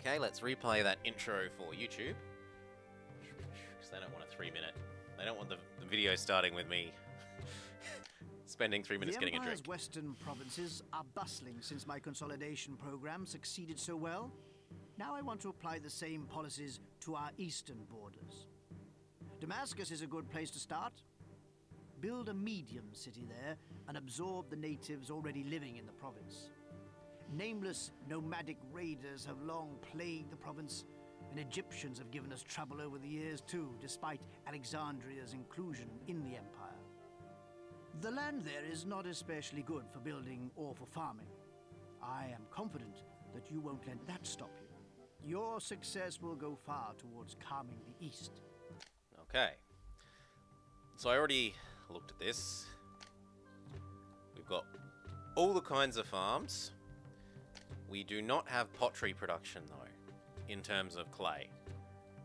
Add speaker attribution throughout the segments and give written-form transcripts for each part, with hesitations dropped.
Speaker 1: Okay, let's replay that intro for YouTube. Because they don't want a 3-minute. They don't want the video starting with me spending 3 minutes getting a drink.
Speaker 2: The Empire's western provinces are bustling since my consolidation program succeeded so well. Now I want to apply the same policies to our eastern borders. Damascus is a good place to start. Build a medium city there and absorb the natives already living in the province. Nameless nomadic raiders have long plagued the province, and Egyptians have given us trouble over the years too, despite Alexandria's inclusion in the empire. The land there is not especially good for building or for farming. I am confident that you won't let that stop you. Your success will go far towards calming the east.
Speaker 1: Okay. So I already looked at this. We've got all the kinds of farms. We do not have pottery production, though, in terms of clay.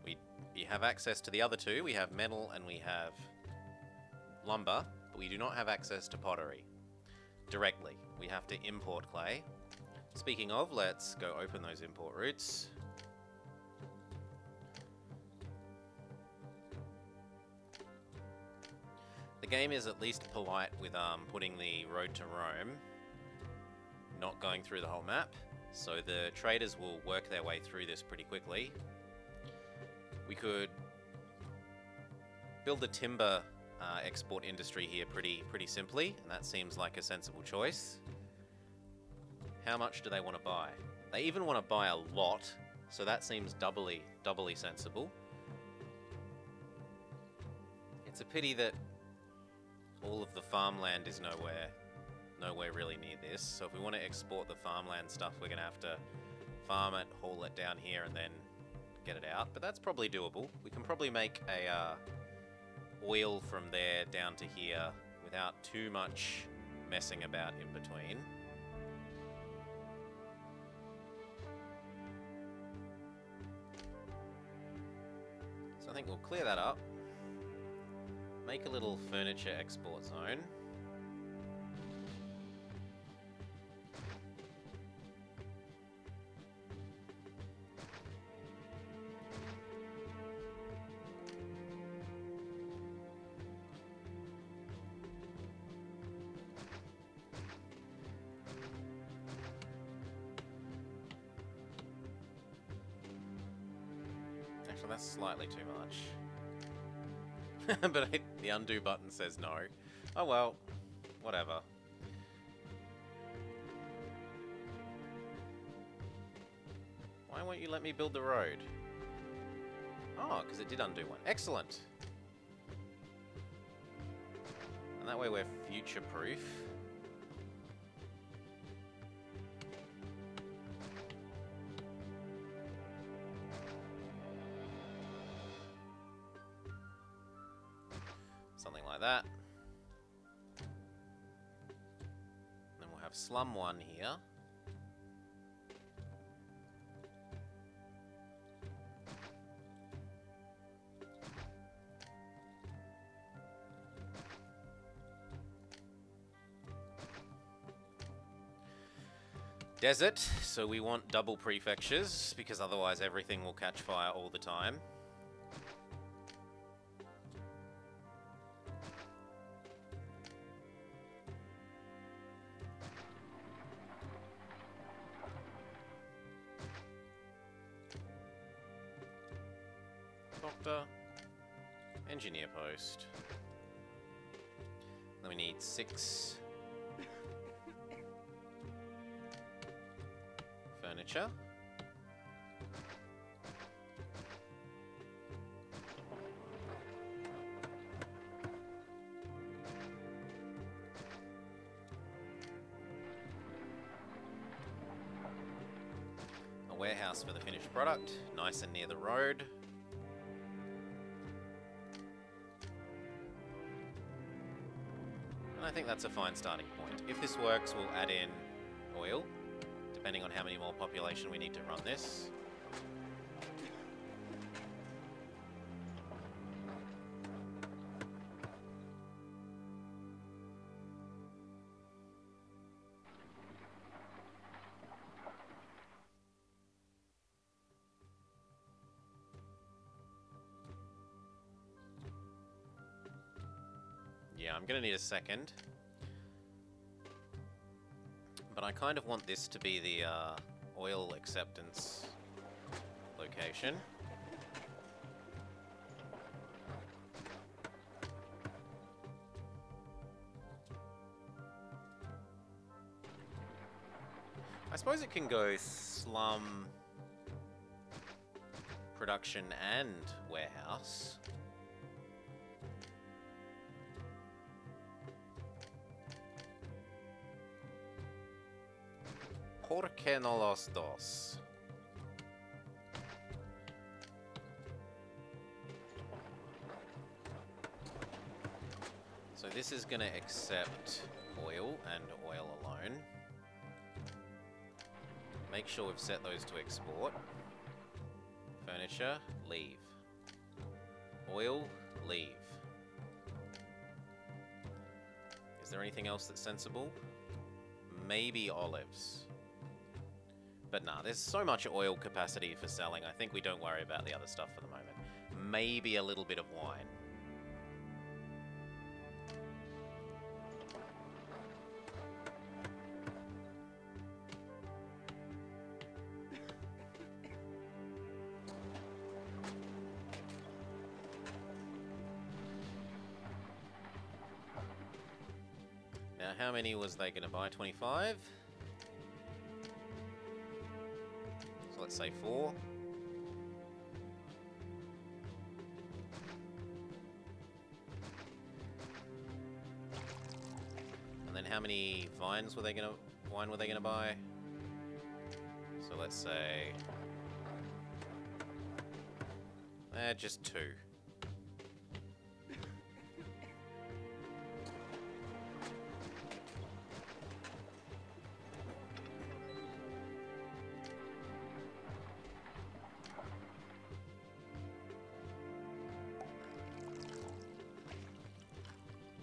Speaker 1: We have access to the other two. We have metal and we have lumber, but we do not have access to pottery directly. We have to import clay. Speaking of, let's go open those import routes. The game is at least polite with putting the road to Rome, not going through the whole map. So the traders will work their way through this pretty quickly. We could build a timber export industry here pretty simply, and that seems like a sensible choice. How much do they want to buy? They even want to buy a lot, so that seems doubly sensible. It's a pity that all of the farmland is nowhere really near this. So if we want to export the farmland stuff, we're going to have to farm it, haul it down here, and then get it out. But that's probably doable. We can probably make a oil from there down to here without too much messing about in between. So I think we'll clear that up. Make a little furniture export zone. Actually, that's slightly too much. But the undo button says no. Oh well, whatever. Why won't you let me build the road? Oh, because it did undo one. Excellent! And that way we're future-proof. Something like that. And then we'll have slum 1 here. Desert, so we want double prefectures, because otherwise everything will catch fire all the time. Doctor, engineer post. Then we need 6 furniture. A warehouse for the finished product, nice and near the road. And I think that's a fine starting point. If this works, we'll add in oil, depending on how many more population we need to run this. I'm going to need a second. But I kind of want this to be the oil acceptance location. I suppose it can go slum, production, and warehouse. ¿Por qué no los dos? So this is going to accept oil and oil alone. Make sure we've set those to export. Furniture, leave. Oil, leave. Is there anything else that's sensible? Maybe olives. But nah, there's so much oil capacity for selling, I think we don't worry about the other stuff for the moment. Maybe a little bit of wine. Now, how many was they going to buy? 25? So let's say 4. And then how many wine were they going to buy? So let's say just 2.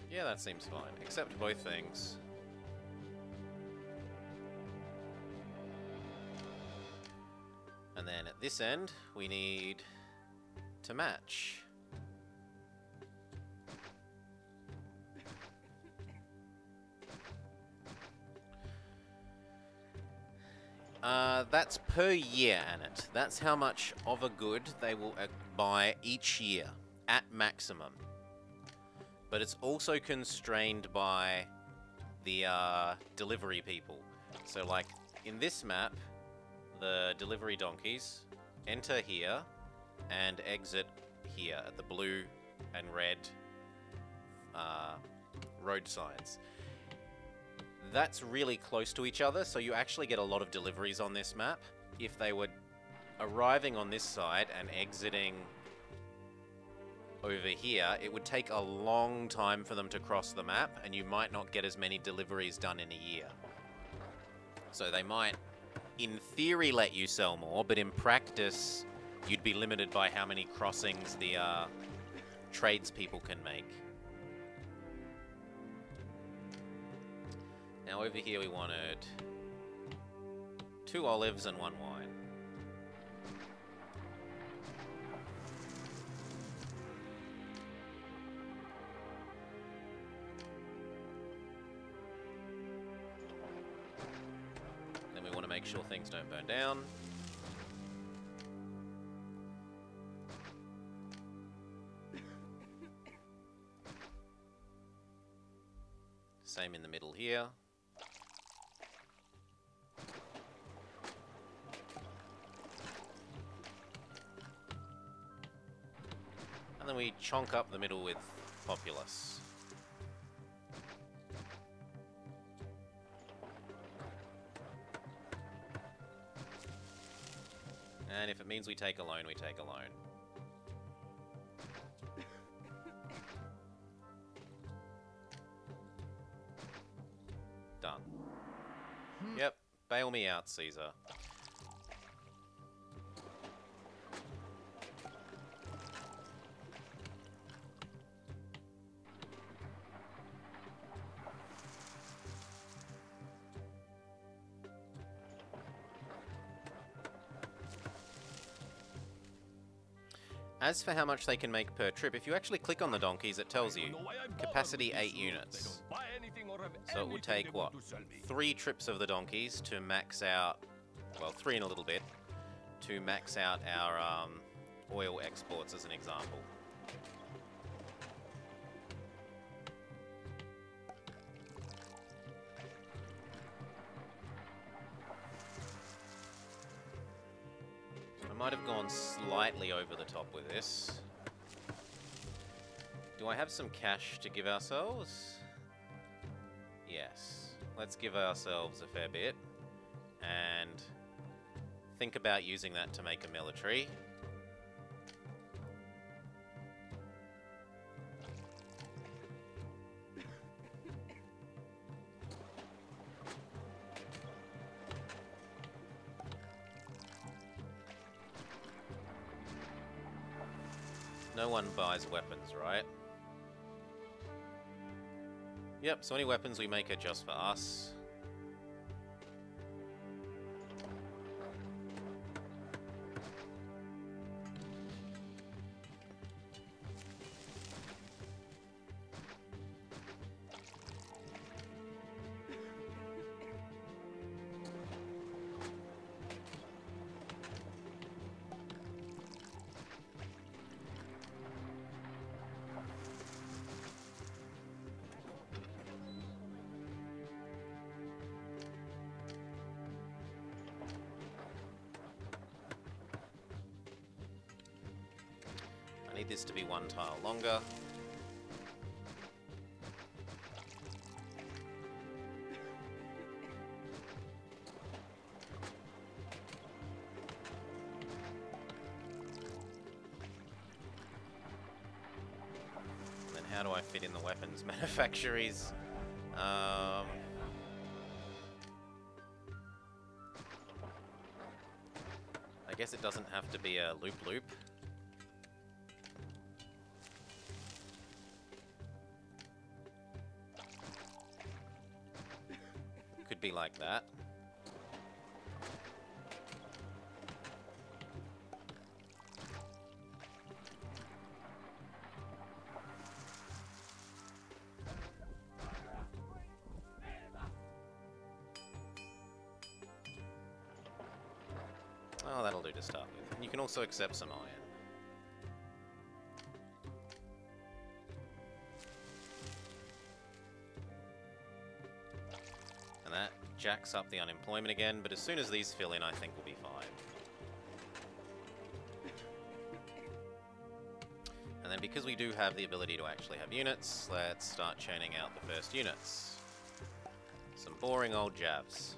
Speaker 1: Yeah, that seems fine. Accept both things. And then at this end, we need to match. That's per year, Annette. That's how much of a good they will buy each year, at maximum. But it's also constrained by the delivery people. So like in this map, the delivery donkeys enter here and exit here at the blue and red road signs. That's really close to each other, so you actually get a lot of deliveries on this map. If they were arriving on this side and exiting over here, it would take a long time for them to cross the map, and you might not get as many deliveries done in a year. So they might, in theory, let you sell more, but in practice, you'd be limited by how many crossings the tradespeople can make. Now over here we wanted 2 olives and 1 wine. Then we want to make sure things don't burn down. Same in the middle here. And then we chonk up the middle with populace. And if it means we take a loan, we take a loan. Done. Yep, bail me out, Caesar. As for how much they can make per trip, if you actually click on the donkeys, it tells you capacity 8 units. So it would take, what, 3 trips of the donkeys to max out, well, 3 and a little bit, to max out our oil exports, as an example. I might have gone slightly over the top with this. Do I have some cash to give ourselves? Yes. Let's give ourselves a fair bit. And think about using that to make a military. No one buys weapons, right? Yep, so any weapons we make are just for us. I need this to be 1 tile longer. And then how do I fit in the weapons manufactories? I guess it doesn't have to be a loop-loop. Could be like that. Oh, that'll do to start with. And you can also accept some iron. And that jacks up the unemployment again, but as soon as these fill in, I think we'll be fine. And then because we do have the ability to actually have units, let's start churning out the first units. Some boring old javs.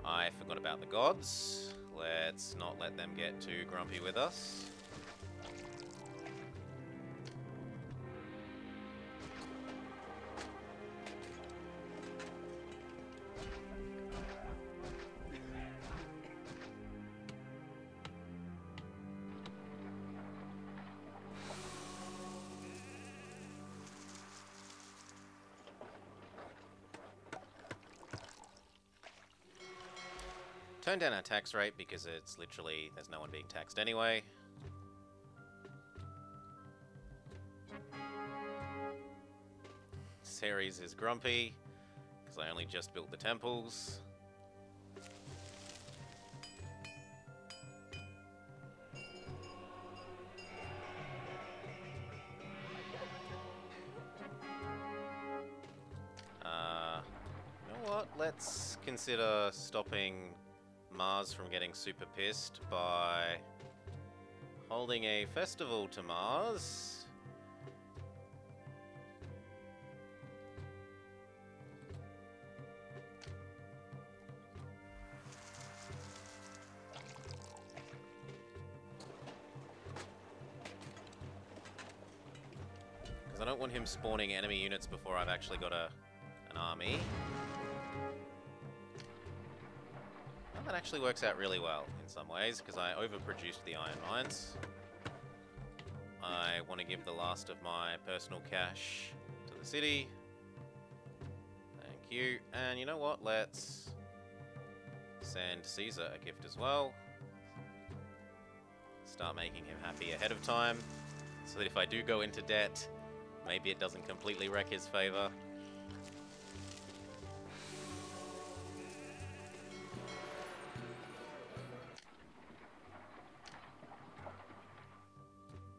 Speaker 1: I forgot about the gods. Let's not let them get too grumpy with us. Turn down our tax rate because it's literally, there's no one being taxed anyway. Ceres is grumpy because I only just built the temples. You know what? Let's consider stopping Mars from getting super pissed by holding a festival to Mars. Because I don't want him spawning enemy units before I've actually got an army. That actually works out really well in some ways, because I overproduced the iron mines. I want to give the last of my personal cash to the city. you. And you know what? Let's send Caesar a gift as well. Start making him happy ahead of time, so that if I do go into debt, maybe it doesn't completely wreck his favor.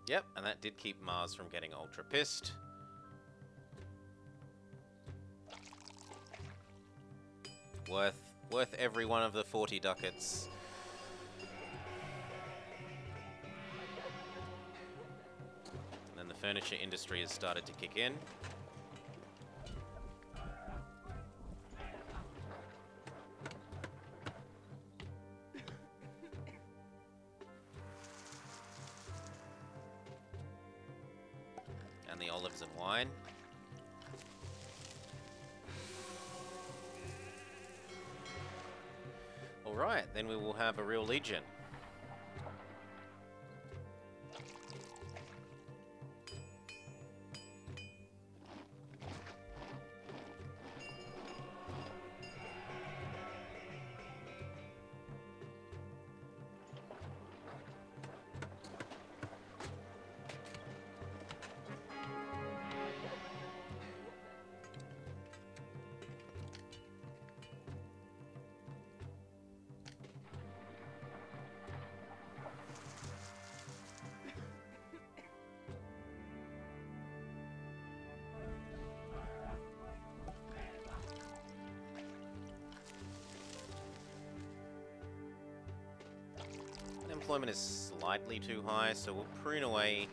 Speaker 1: Yep, and that did keep Mars from getting ultra pissed. Worth every one of the 40 ducats. And then the furniture industry has started to kick in. And the olives and wine. Alright, then we will have a real legion. Employment is slightly too high, so we'll prune away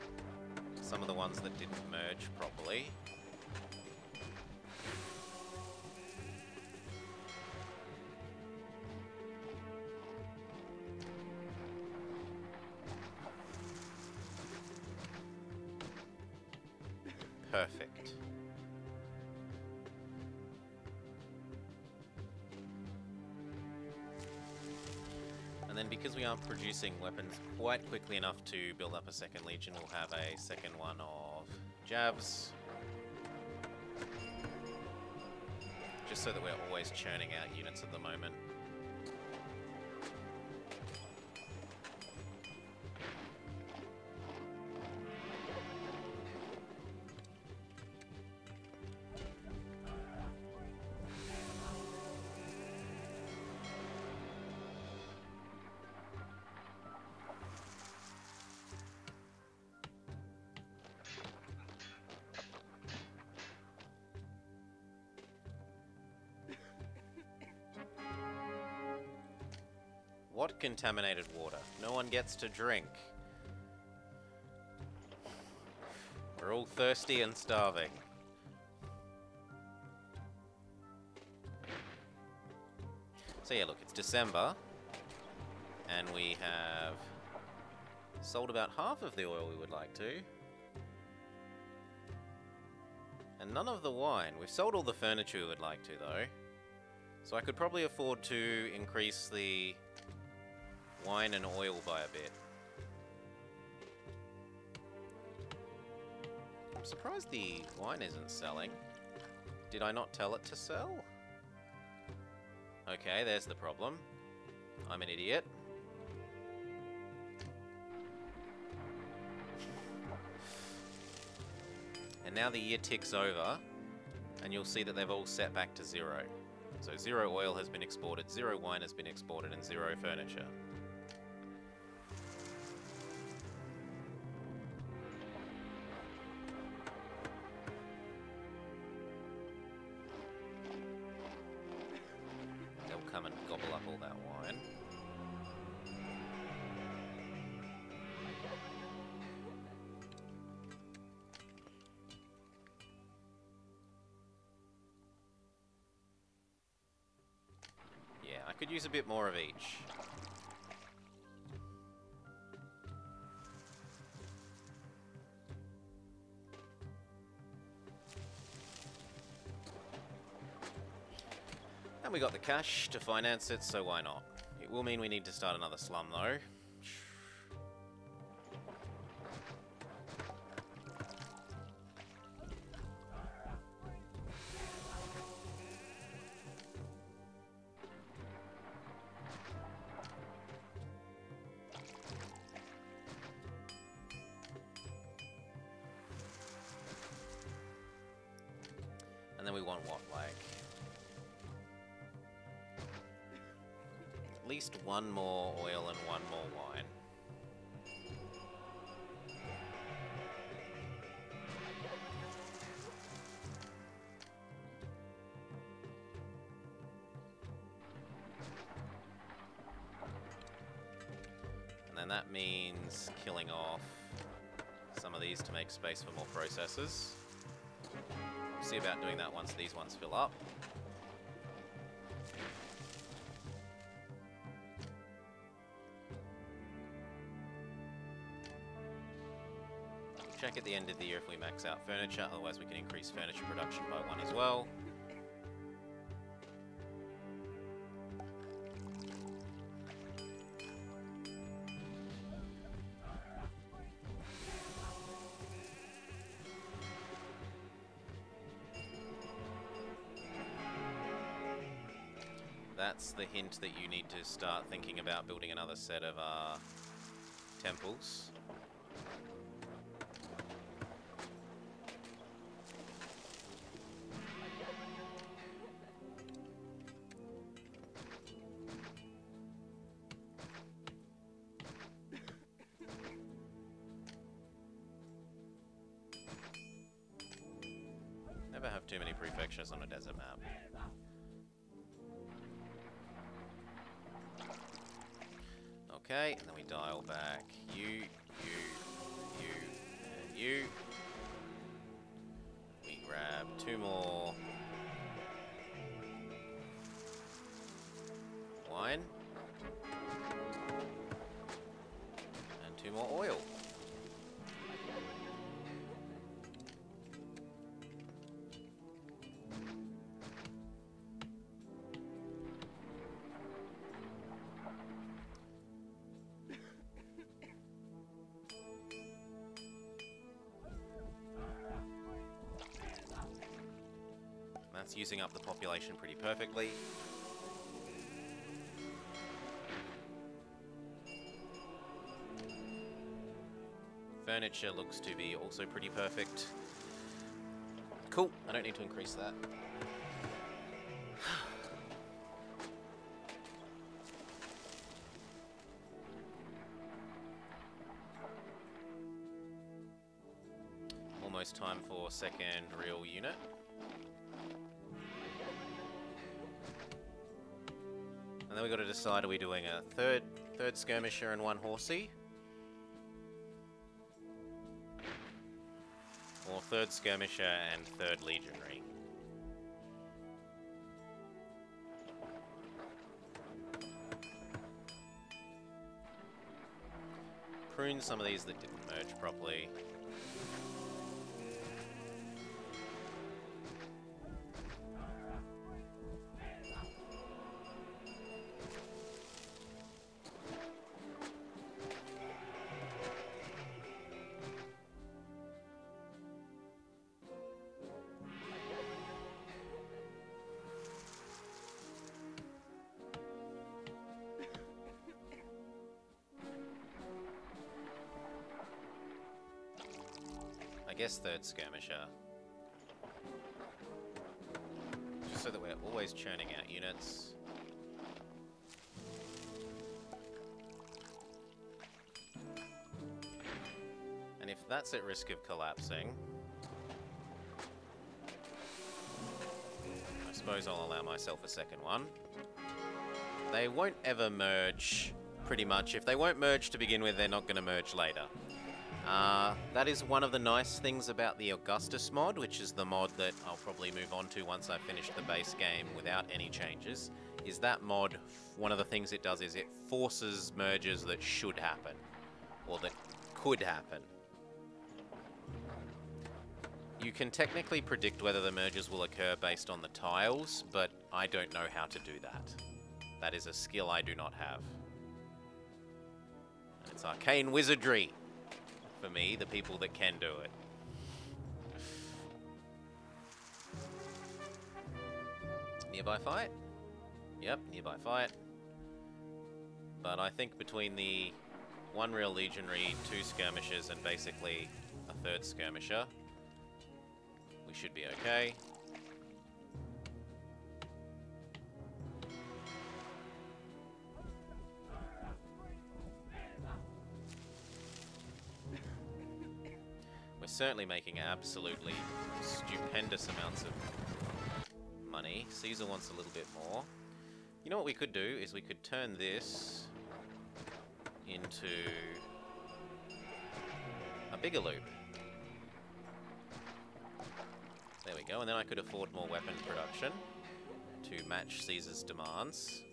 Speaker 1: some of the ones that didn't merge properly. Perfect. And then because we aren't producing weapons quite quickly enough to build up a second legion, we'll have a second one of Javs. Just so that we're always churning out units at the moment. What contaminated water? No one gets to drink. We're all thirsty and starving. So yeah, look, it's December, and we have sold about half of the oil we would like to. And none of the wine. We've sold all the furniture we would like to, though. So I could probably afford to increase the wine and oil by a bit. I'm surprised the wine isn't selling. Did I not tell it to sell? Okay, there's the problem. I'm an idiot. And now the year ticks over, and you'll see that they've all set back to 0. So 0 oil has been exported, 0 wine has been exported, and 0 furniture. Come and gobble up all that wine. Yeah, I could use a bit more of each. And we got the cash to finance it, so why not? It will mean we need to start another slum, though. want what, like... At least one more oil and one more wine. And then that means killing off some of these to make space for more processors. We'll see about doing that once these ones fill up. Check at the end of the year if we max out furniture, otherwise we can increase furniture production by 1 as well. That's the hint that you need to start thinking about building another set of temples. Never have too many prefectures on a desert map. Okay, and then we dial back you, and you. We grab 2 more wine and 2 more oil. That's using up the population pretty perfectly. Furniture looks to be also pretty perfect. Cool, I don't need to increase that. Almost time for second real unit. And then we've got to decide, are we doing a third skirmisher and 1 horsey? Or 3rd skirmisher and 3rd legionary? Prune some of these that didn't merge properly. I guess 3rd skirmisher. Just so that we're always churning out units. And if that's at risk of collapsing, I suppose I'll allow myself a second one. They won't ever merge, pretty much. If they won't merge to begin with, they're not going to merge later. That is one of the nice things about the Augustus mod, which is the mod that I'll probably move on to once I finish the base game without any changes, is that mod, one of the things it does is it forces mergers that should happen, or that could happen. You can technically predict whether the mergers will occur based on the tiles, but I don't know how to do that. That is a skill I do not have. It's arcane wizardry. For me, the people that can do it. Nearby fight? Yep, nearby fight. But I think between the 1 real legionary, 2 skirmishers, and basically a 3rd skirmisher, we should be okay. certainly making absolutely stupendous amounts of money. Caesar wants a little bit more. You know what we could do is we could turn this into a bigger loop. There we go, and then I could afford more weapons production to match Caesar's demands.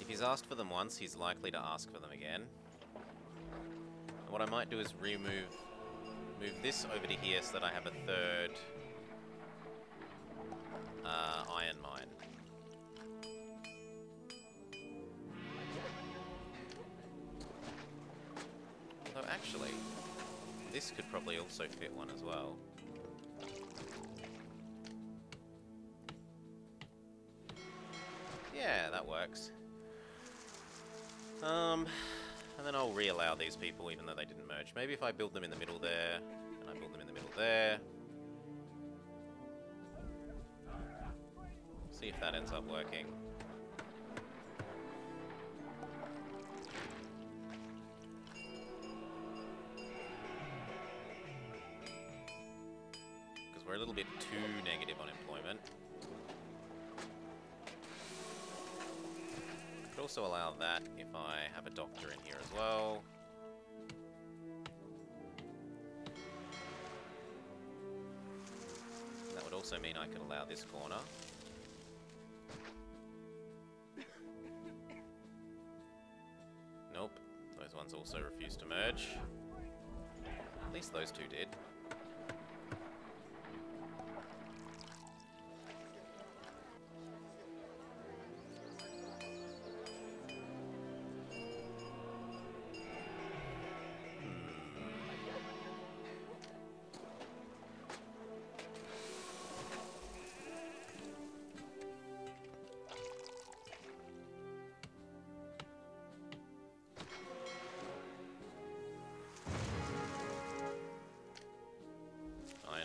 Speaker 1: If he's asked for them once, he's likely to ask for them again. And what I might do is move this over to here so that I have a third iron mine. Although actually, this could probably also fit one as well. Yeah, that works. And then I'll re-allow these people even though they didn't merge. Maybe if I build them in the middle there, and I build them in the middle there. See if that ends up working. Because we're a little bit too negative on employment. Also allow that if I have a doctor in here as well. That would also mean I could allow this corner. Nope, those ones also refuse to merge. At least those two did.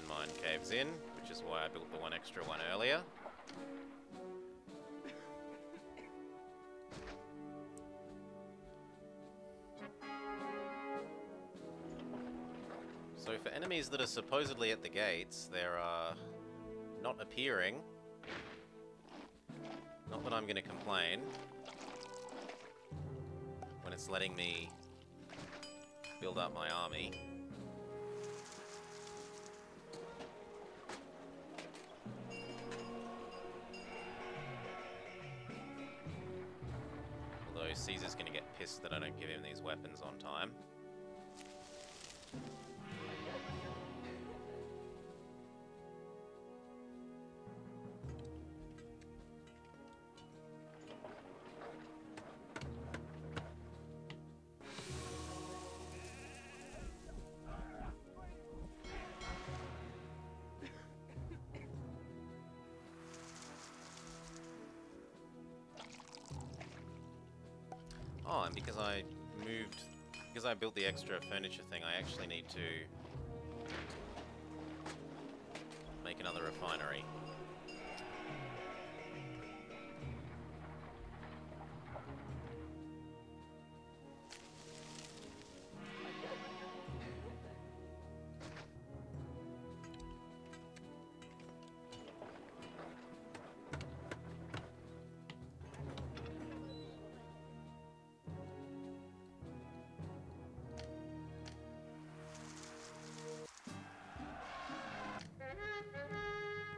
Speaker 1: Mine caves in, which is why I built the one extra one earlier. So for enemies that are supposedly at the gates, they're not appearing. Not that I'm going to complain when it's letting me build up my army. Caesar's going to get pissed that I don't give him these weapons on time. Oh, and because I built the extra furniture thing, I actually need to make another refinery.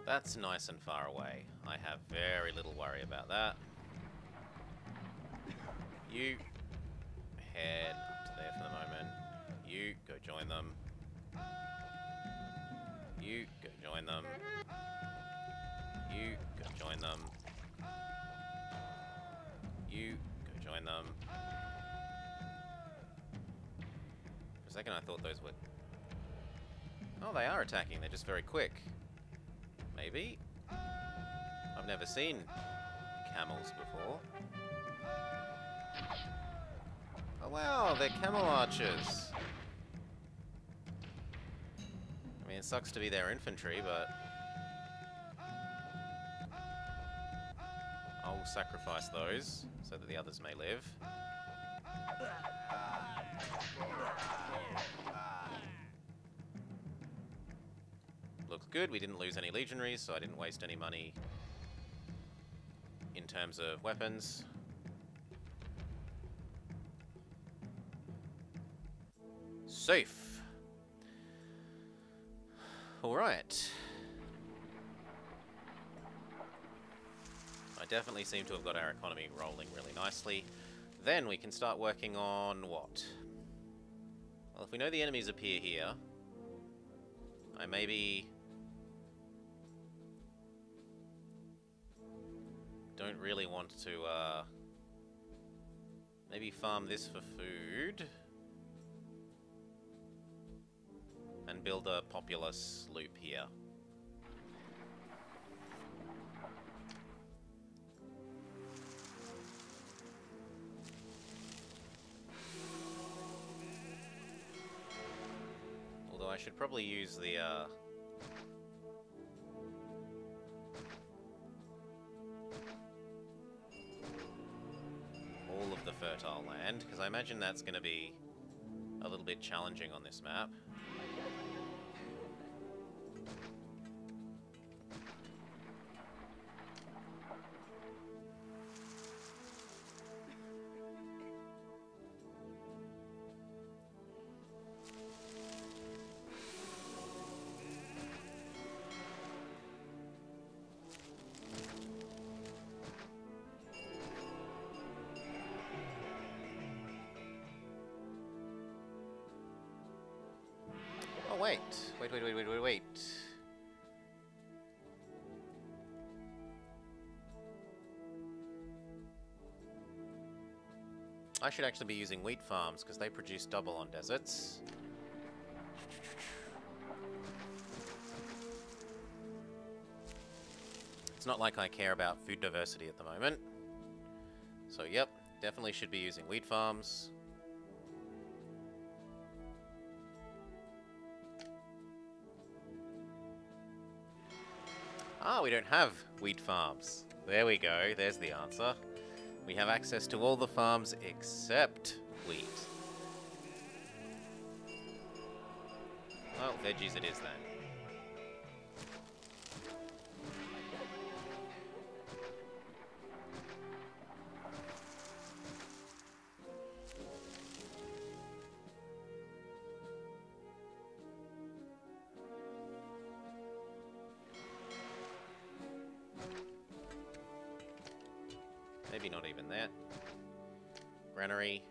Speaker 1: That's nice and far away. I have very little worry about that. You head to there for the moment. You go join them. You go join them. You go join them. You go join them. For a second I thought those were... Oh, they are attacking. They're just very quick. Maybe? I've never seen camels before. Oh wow, they're camel archers. I mean, it sucks to be their infantry, but I'll sacrifice those so that the others may live. Looks good. We didn't lose any legionaries, so I didn't waste any money in terms of weapons. Safe. Alright. I definitely seem to have got our economy rolling really nicely. Then we can start working on what? Well, if we know the enemies appear here, I maybe don't really want to maybe farm this for food and build a populous loop here. Although I should probably use the all of the fertile land, because I imagine that's going to be a little bit challenging on this map. Wait. I should actually be using wheat farms, because they produce double on deserts. It's not like I care about food diversity at the moment. So yep, definitely should be using wheat farms. Ah, we don't have wheat farms. There we go, there's the answer. We have access to all the farms except wheat. Well, veggies it is then. Maybe not even that. Granary.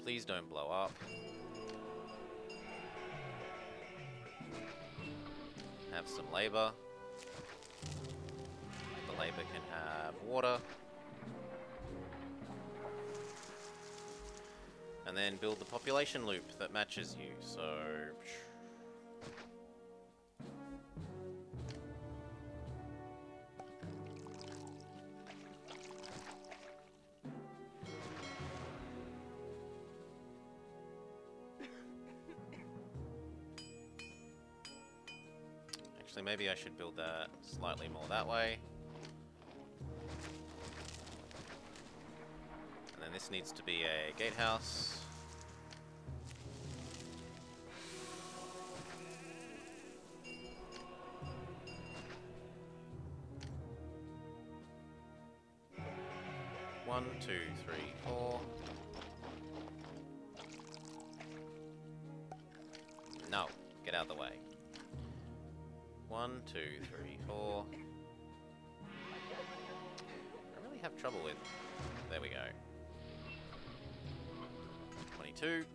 Speaker 1: Please don't blow up. Have some labor. The labor can have water. And then build the population loop that matches you, so... Actually, maybe I should build that slightly more that way. And then this needs to be a gatehouse. One, two, three, four. No, get out of the way. 1, 2, 3, 4. I really have trouble with... There we go. 22.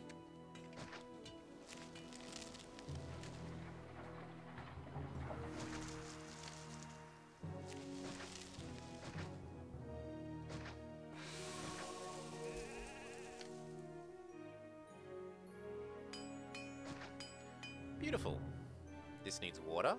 Speaker 1: Beautiful. This needs water.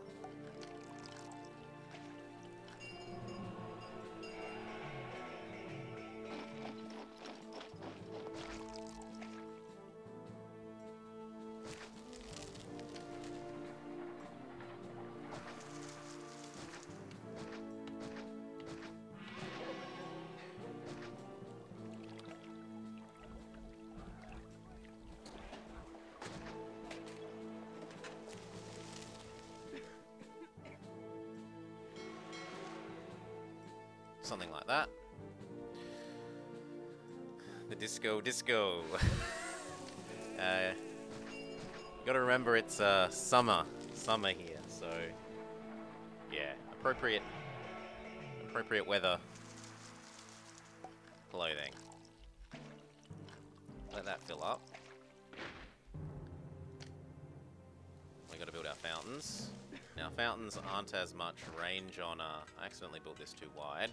Speaker 1: Something like that. The disco. Gotta remember it's summer here, so yeah, appropriate weather clothing. Let that fill up. We gotta build our fountains. Now fountains aren't as much range on I accidentally built this too wide.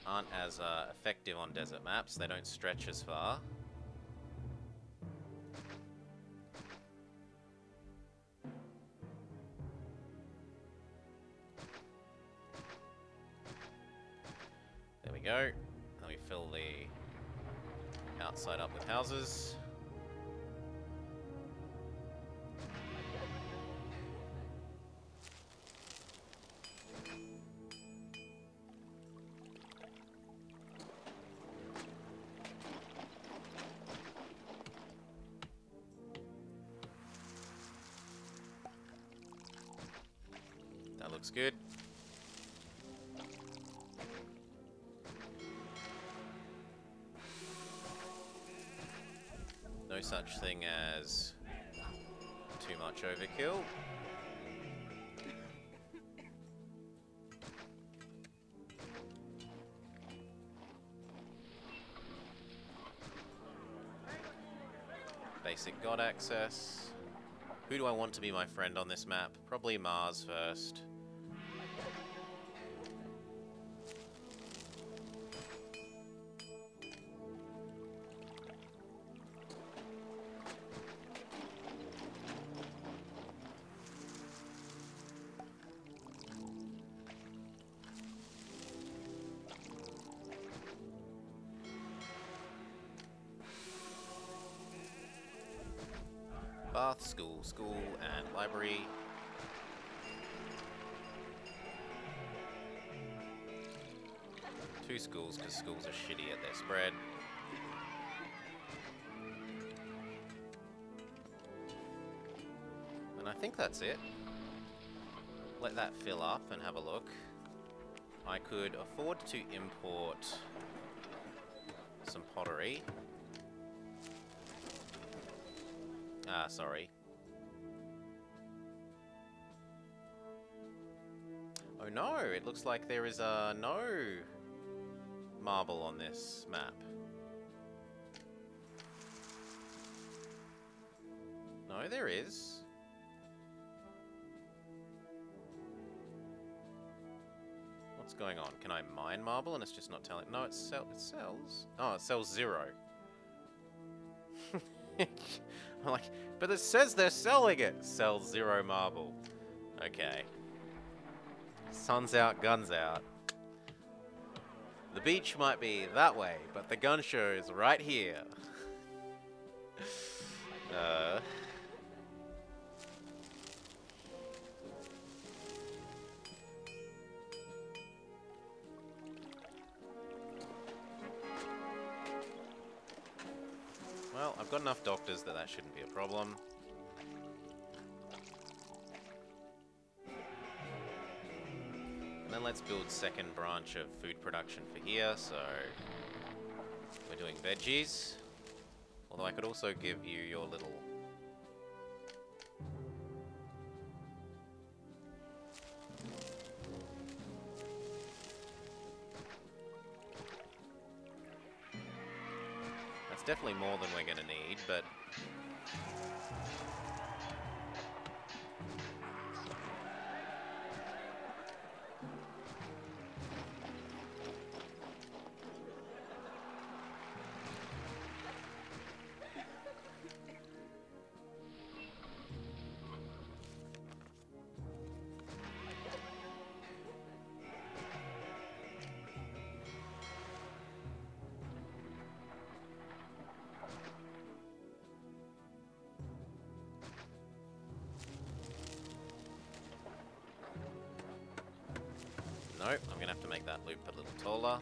Speaker 1: Aren't as effective on desert maps. They don't stretch as far. There we go. Now we fill the outside up with houses. That looks good. No such thing as too much overkill. Basic god access. Who do I want to be my friend on this map? Probably Mars first. Bath, school, and library. Two schools, because schools are shitty at their spread. And I think that's it. Let that fill up and have a look. I could afford to import some pottery. Ah, sorry. Oh no, it looks like there is no marble on this map. No, there is. What's going on? Can I mine marble and it's just not telling? No, it sells. Oh, it sells 0. I'm like, but it says they're selling it. Sells 0 marble. Okay. Sun's out, guns out. The beach might be that way, but the gun show is right here. Well, I've got enough doctors that shouldn't be a problem. And then let's build second branch of food production for here, so we're doing veggies. Although I could also give you your little... That's definitely more than we're gonna need, but... Nope, I'm going to have to make that loop a little taller.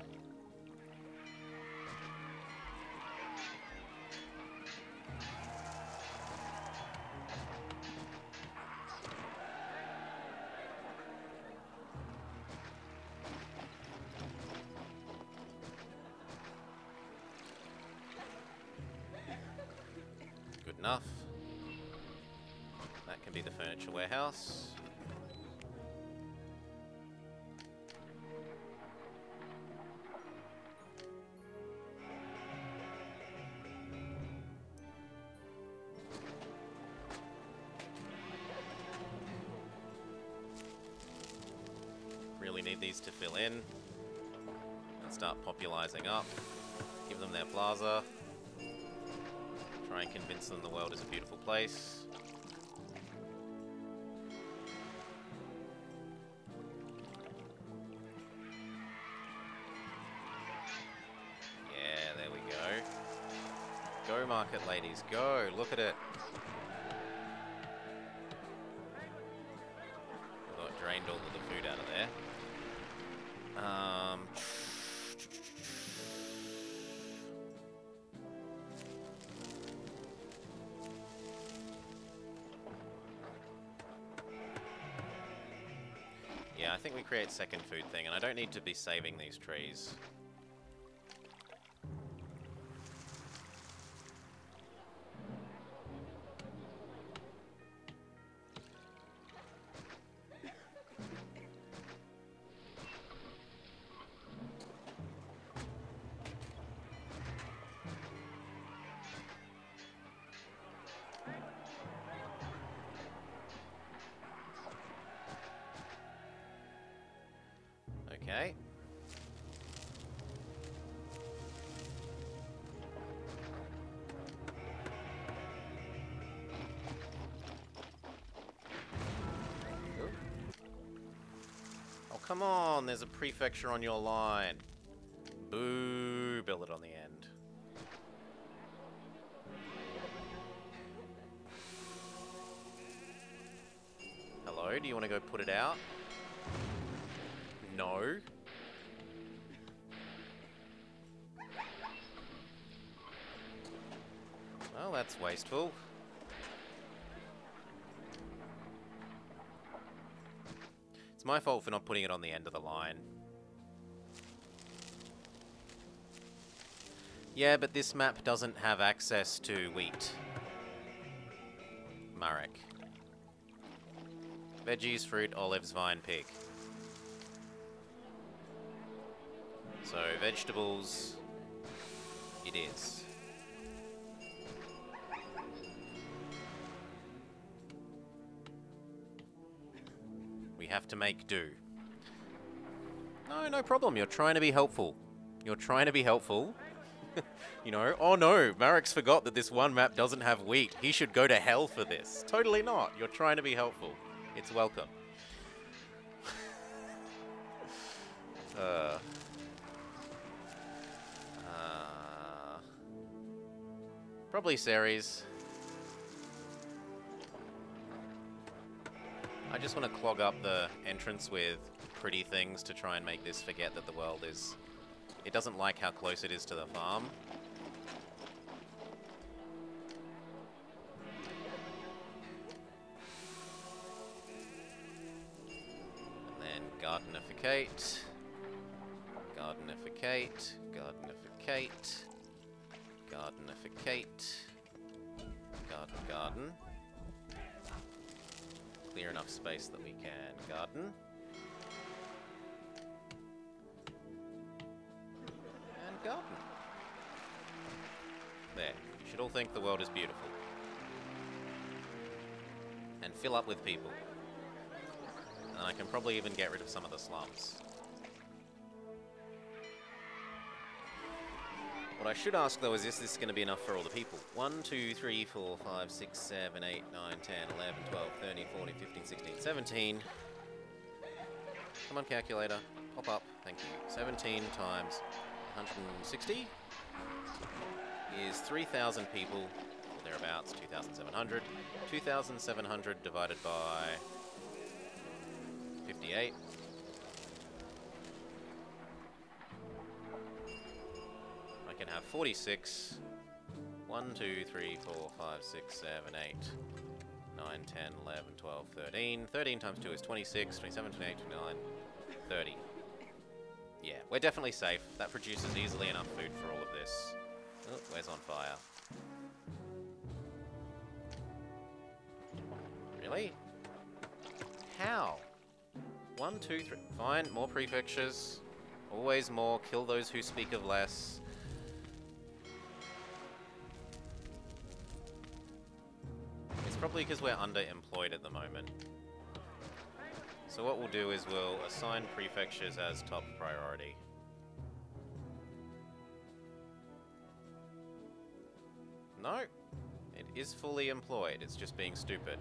Speaker 1: enough. That can be the furniture warehouse. Really need these to fill in and start popularizing up. Give them their plaza. Try and convince them the world is a beautiful place. Yeah, there we go. Go, market ladies, go! Look at it. Although it drained all of the food out of there. Yeah, I think we create second food thing, and I don't need to be saving these trees. Okay. Ooh. Oh, come on, there's a prefecture on your line. Boo, build it on the end. Hello, do you want to go put it out? No. Well, that's wasteful. It's my fault for not putting it on the end of the line. Yeah, but this map doesn't have access to wheat. Marek. Veggies, fruit, olives, vine, pig. So, vegetables, it is. We have to make do. No, no problem. You're trying to be helpful. You're trying to be helpful. You know, oh no, Marek's forgot that this one map doesn't have wheat. He should go to hell for this. Totally not. You're trying to be helpful. It's welcome. Probably Ceres. I just want to clog up the entrance with pretty things to try and make this forget that the world is... It doesn't like how close it is to the farm. And then gardenificate. Gardenificate. Gardenificate. Gardenificate. Garden. Clear enough space that we can garden. And garden. There. You should all think the world is beautiful. And fill up with people. And I can probably even get rid of some of the slums. What I should ask, though, is this going to be enough for all the people? 1, 2, 3, 4, 5, 6, 7, 8, 9, 10, 11, 12, 13, 14, 15, 16, 17. Come on, calculator. Pop up. Thank you. 17 times 160 is 3,000 people, or thereabouts, 2,700. 2,700 divided by 58. I can have 46. 1, 2, 3, 4, 5, 6, 7, 8, 9, 10, 11, 12, 13. 13 times 2 is 26, 27, 28, 29, 30. Yeah, we're definitely safe. That produces easily enough food for all of this. Oh, where's on fire? Really? How? 1, 2, 3. Fine, more prefectures. Always more. Kill those who speak of less. It's probably because we're underemployed at the moment. So what we'll do is we'll assign prefectures as top priority. No, it is fully employed. It's just being stupid.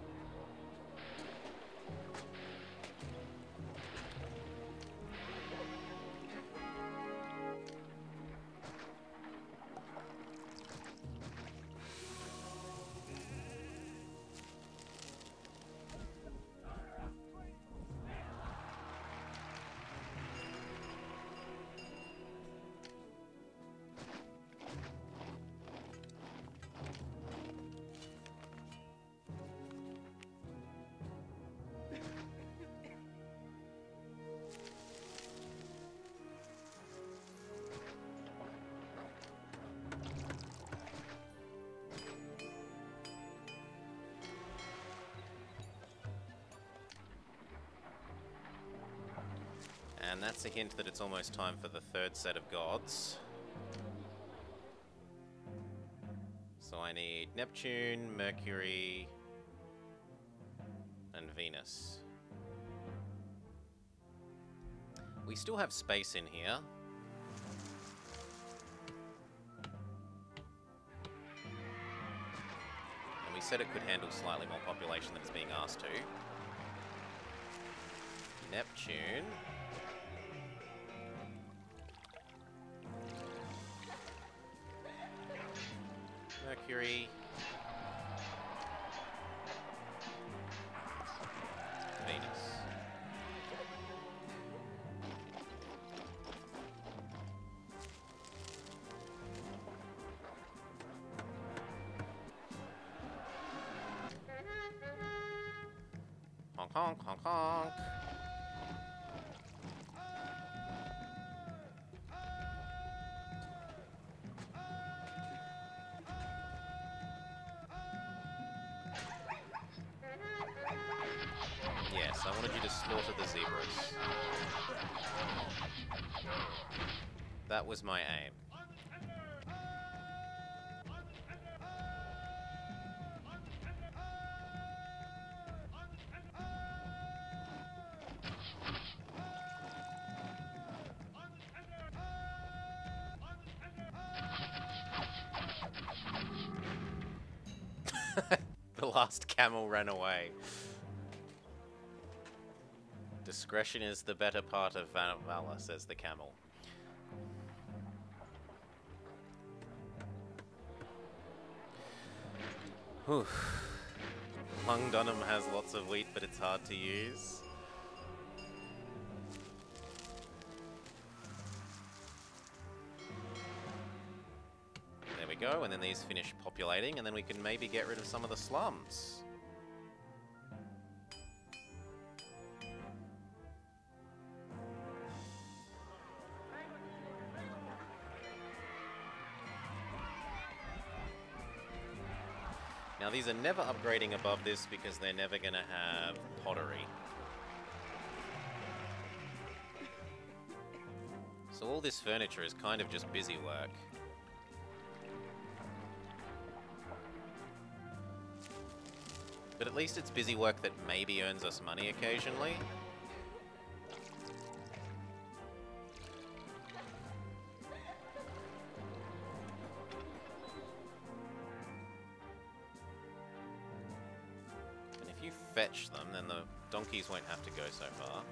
Speaker 1: And that's a hint that it's almost time for the third set of gods. So I need Neptune, Mercury, and Venus. We still have space in here. And we said it could handle slightly more population than it's being asked to. Neptune. Mercury. Venus. Honk honk honk honk. Yes, I wanted you to slaughter the zebras. That was my aim. The last camel ran away. Discretion is the better part of valor, says the camel. Whew. Lung Dunham has lots of wheat, but it's hard to use. There we go, and then these finish populating, and then we can maybe get rid of some of the slums. Now these are never upgrading above this because they're never going to have pottery. So all this furniture is kind of just busy work. But at least it's busy work that maybe earns us money occasionally. And if you fetch them, then the donkeys won't have to go so far.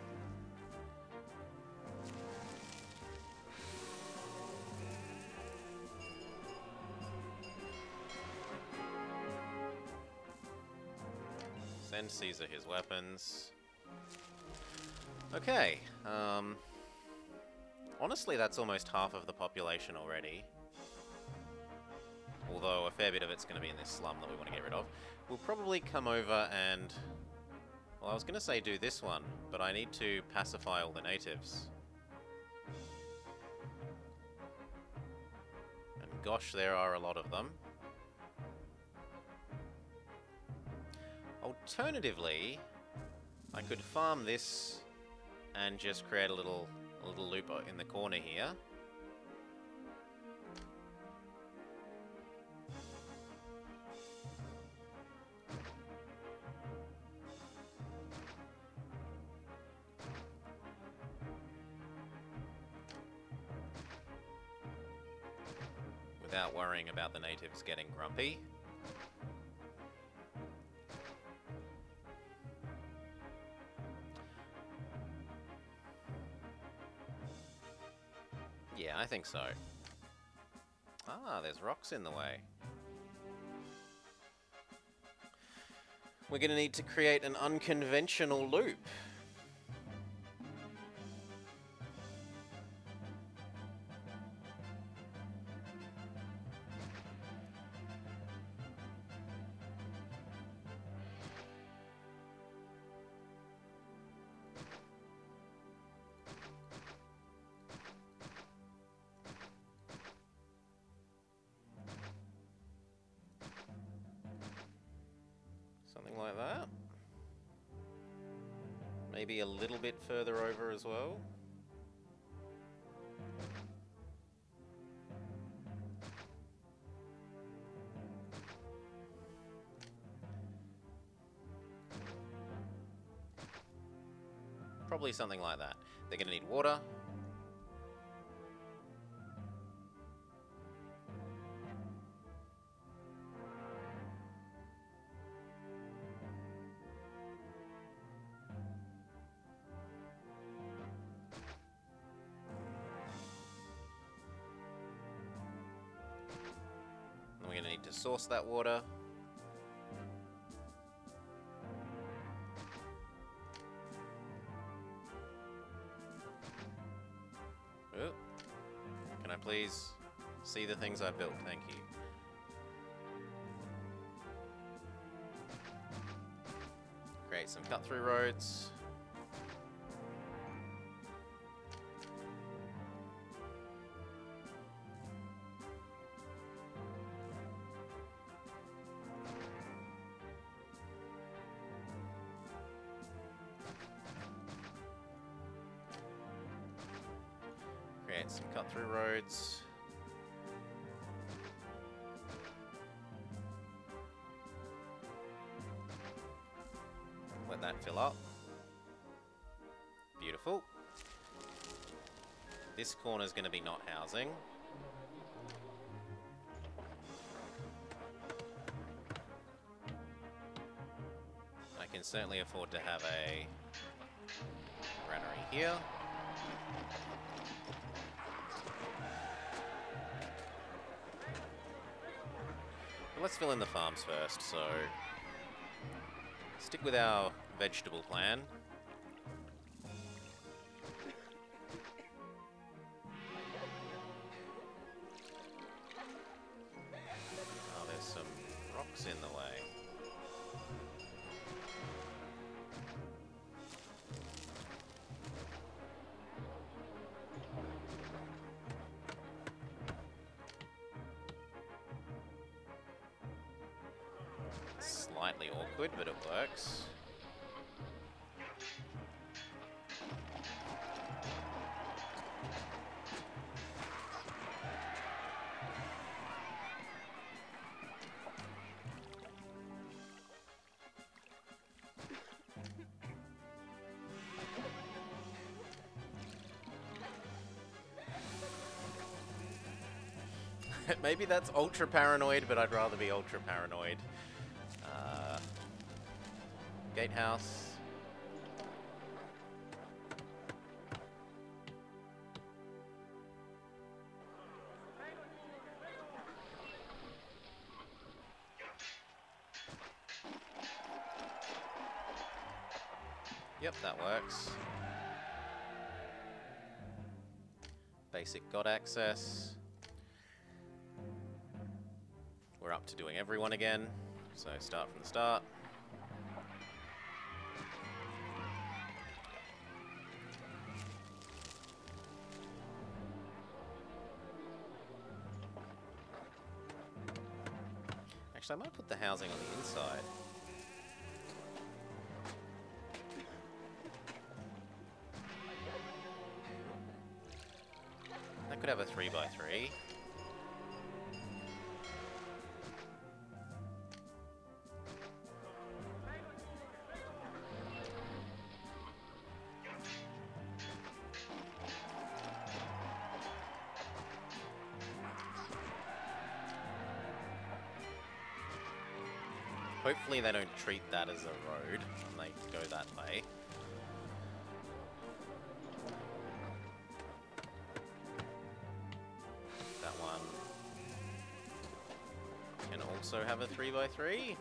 Speaker 1: Send Caesar his weapons. Okay, honestly that's almost half of the population already. Although a fair bit of it's going to be in this slum that we want to get rid of. We'll probably come over and... Well, I was going to say do this one, but I need to pacify all the natives. And gosh, there are a lot of them. Alternatively, I could farm this and just create a little loop in the corner here. Without worrying about the natives getting grumpy. Yeah, I think so. Ah, there's rocks in the way. We're going to need to create an unconventional loop. Something like that. Maybe a little bit further over as well. Probably something like that. They're going to need water. And we're going to need to source that water. Oh. Can I please see the things I built? Thank you. Create some cut-through roads. Create some cut-through roads. Let that fill up. Beautiful. This corner is going to be not housing. I can certainly afford to have a granary here. But let's fill in the farms first, so stick with our vegetable plan. Oh, there's some rocks in the way. Slightly awkward, but it works. Maybe that's ultra paranoid, but I'd rather be ultra paranoid. Gatehouse. Yep, that works. Basic God access. We're up to doing everyone again, so start from the start. Actually, I might put the housing on the inside. That could have a 3x3. Hopefully they don't treat that as a road when they go that way. That one can also have a 3x3.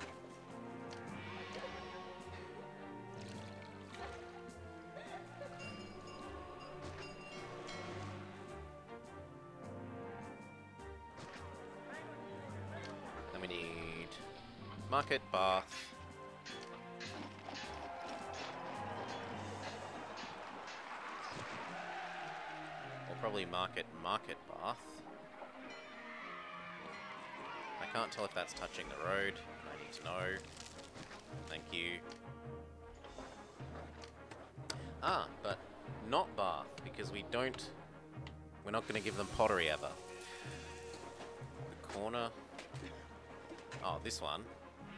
Speaker 1: Then we need Market, Bath. Or probably Market, Bath. I can't tell if that's touching the road. I need to know. Thank you. Ah, but not Bath, because we're not going to give them Pottery ever. The corner. Oh, this one.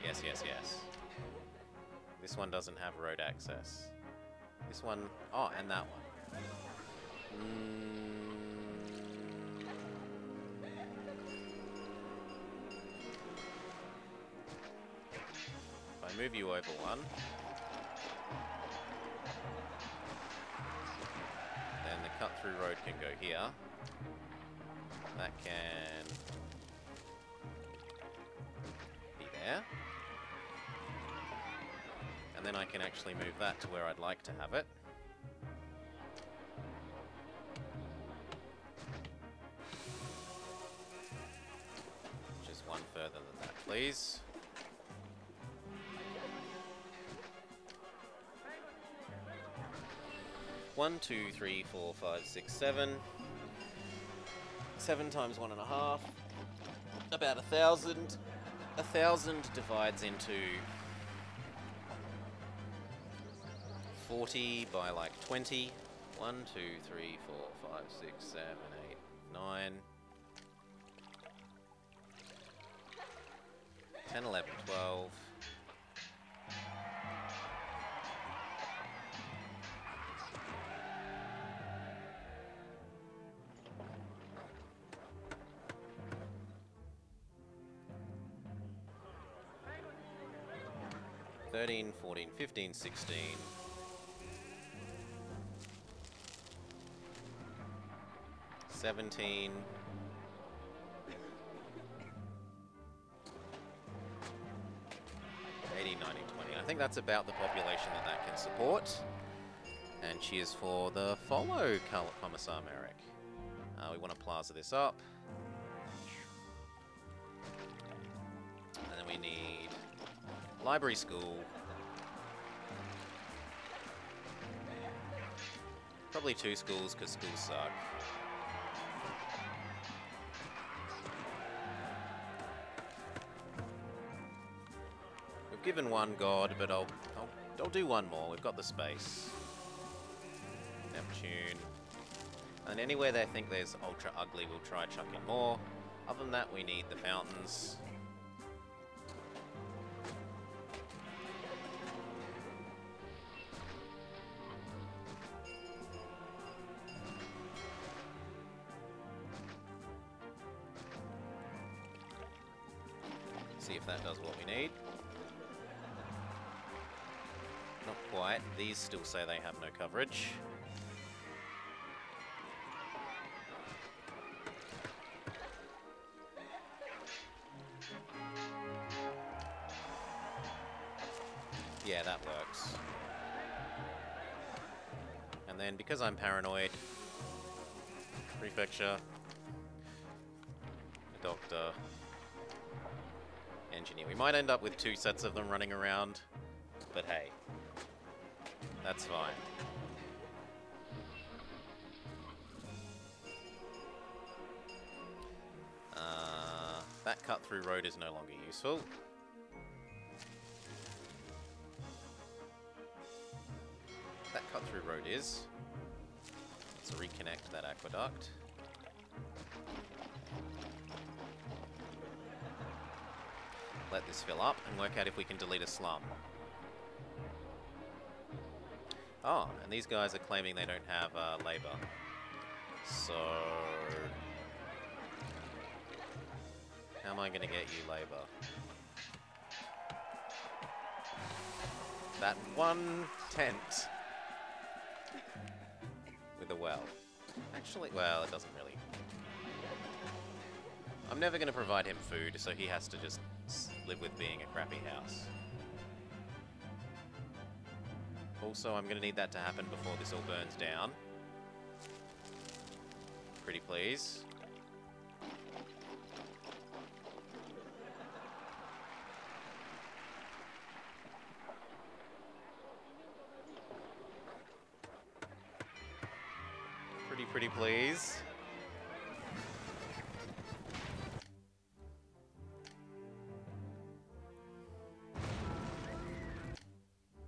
Speaker 1: Yes, yes, yes. This one doesn't have road access. This one... Oh, and that one. If I move you over one, then the cut-through road can go here. That can be there. And then I can actually move that to where I'd like to have it. Just one further than that, please. One, two, three, four, five, six, 7. 7 times 1.5. About 1,000. 1,000 divides into 40 by like 20. 1, 2, 3, 4, 5, 6, 7, 8, 9. 10, 11, 12. $13, $14, $15, $16. 17. 18, 19, 20. I think that's about the population that can support. And cheers for the follow, Commissar Merrick. We want to plaza this up. And then we need library school. Probably 2 schools, because schools suck. We've given 1 god, but I'll do 1 more. We've got the space. Neptune. And anywhere they think there's ultra ugly, we'll try chuck in more. Other than that, we need the fountains. See if that does what we need. Not quite. These still say they have no coverage. Yeah, that works. And then, because I'm paranoid, prefecture, a doctor, engineer. We might end up with 2 sets of them running around, but hey, that's fine. That cut-through road is no longer useful. That cut-through road is. Let's reconnect that aqueduct. let this fill up and work out if we can delete a slum. Oh, and these guys are claiming they don't have labor. So... how am I going to get you labor? That one tent with a well. Actually, well, it doesn't really. I'm never going to provide him food, so he has to just live with being a crappy house. Also, I'm going to need that to happen before this all burns down. Pretty please. Pretty please.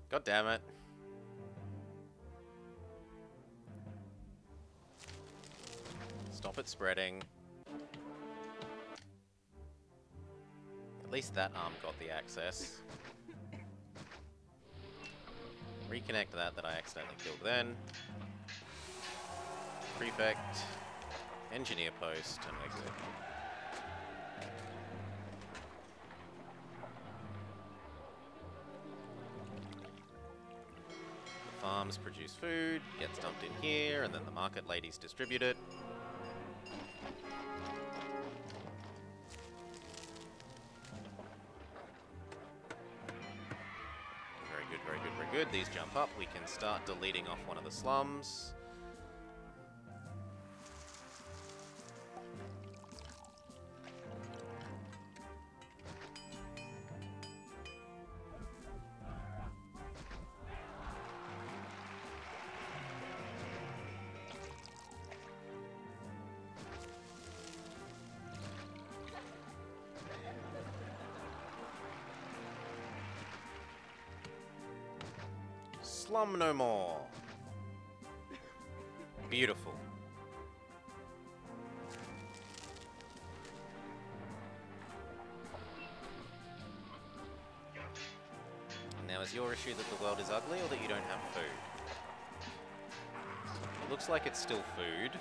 Speaker 1: God damn it. Stop it spreading. At least that arm got the access. Reconnect that I accidentally killed then. Prefect, engineer post, and exit. The farms produce food, gets dumped in here, and then the market ladies distribute it. Very good, very good, very good. These jump up. We can start deleting off one of the slums. Slum no more. Beautiful. Now, is your issue that the world is ugly or that you don't have food? It looks like it's still food.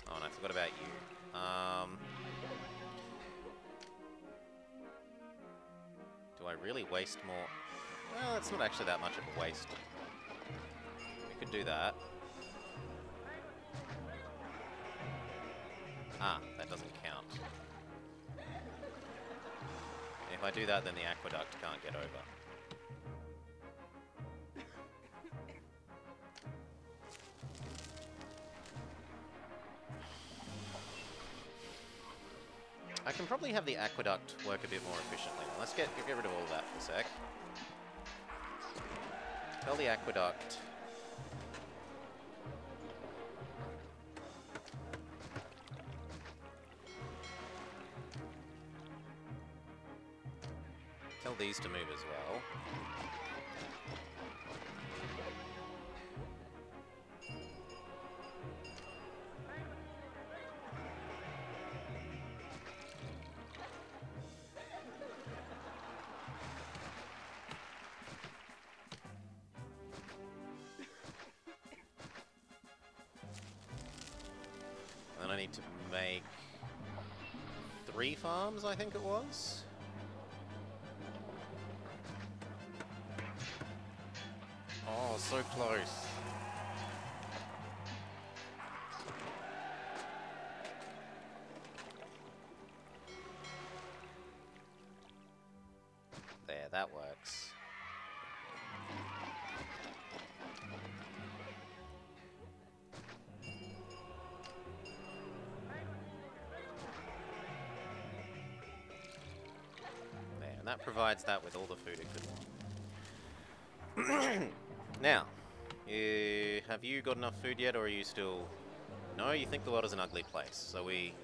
Speaker 1: Oh, and I forgot about you. Do I really waste more? Well, it's not actually that much of a waste. We could do that. Ah, that doesn't count. If I do that, then the aqueduct can't get over. I can probably have the aqueduct work a bit more efficiently. Let's get rid of all of that for a sec. Tell the aqueduct. Tell these to move as well. Then I need to make 3 farms, I think it was. Oh, so close. There, that works. There, and that provides that with all the food it could want. Now, have you got enough food yet, or are you still... No, you think the world is an ugly place. So we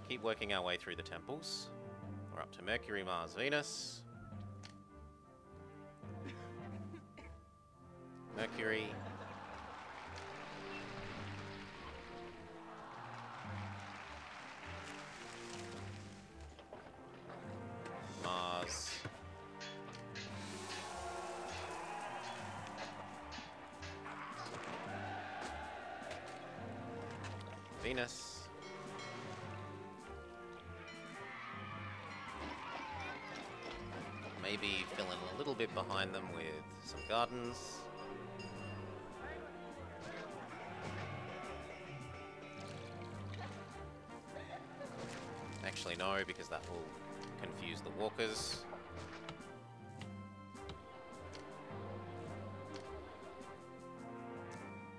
Speaker 1: keep working our way through the temples. We're up to Mercury, Mars, Venus. Mercury. Venus. Maybe fill in a little bit behind them with some gardens. Actually, no, because that will confuse the walkers.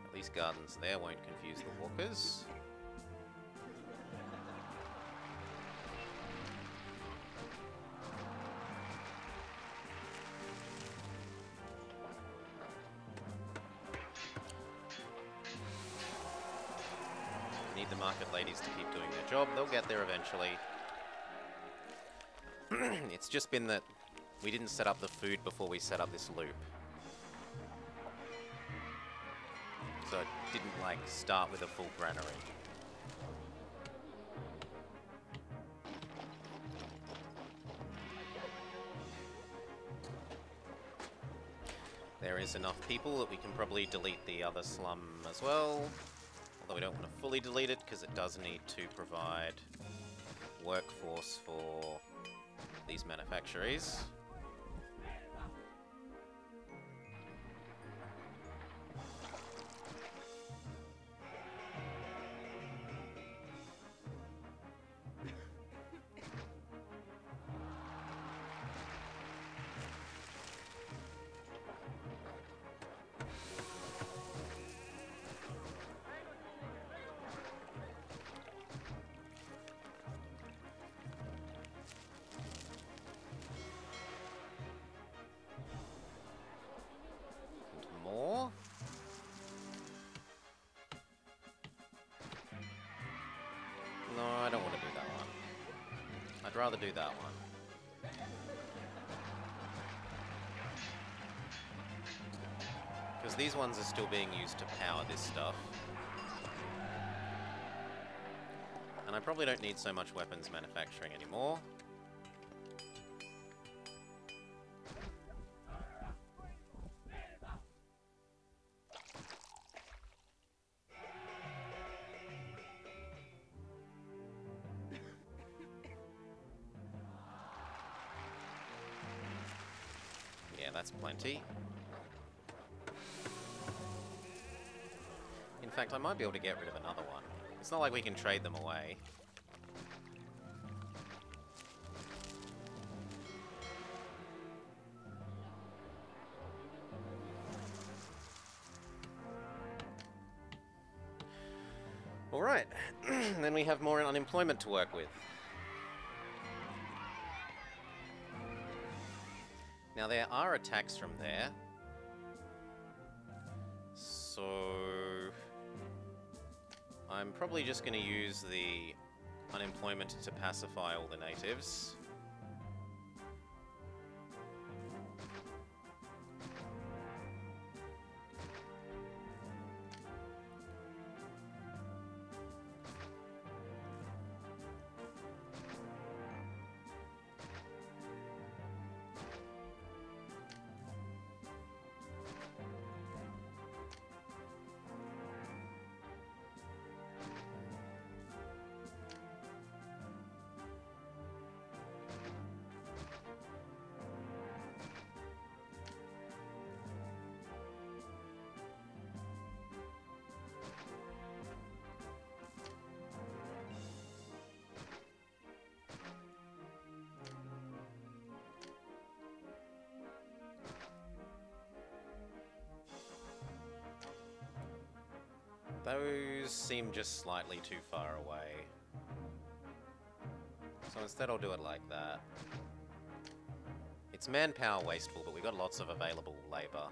Speaker 1: At least gardens there won't confuse the walkers. Need the market ladies to keep doing their job. They'll get there eventually. It's just been that we didn't set up the food before we set up this loop. So it didn't, like, start with a full granary. There is enough people that we can probably delete the other slum as well. Although we don't want to fully delete it because it does need to provide workforce for these manufactories. I'd rather do that one. Because these ones are still being used to power this stuff. And I probably don't need so much weapons manufacturing anymore. Yeah, that's plenty. In fact, I might be able to get rid of another one. It's not like we can trade them away. Alright, then we have more unemployment to work with. Now there are attacks from there, so I'm probably just going to use the unemployment to pacify all the natives. Those seem just slightly too far away. So instead I'll do it like that. It's manpower wasteful, but we've got lots of available labour.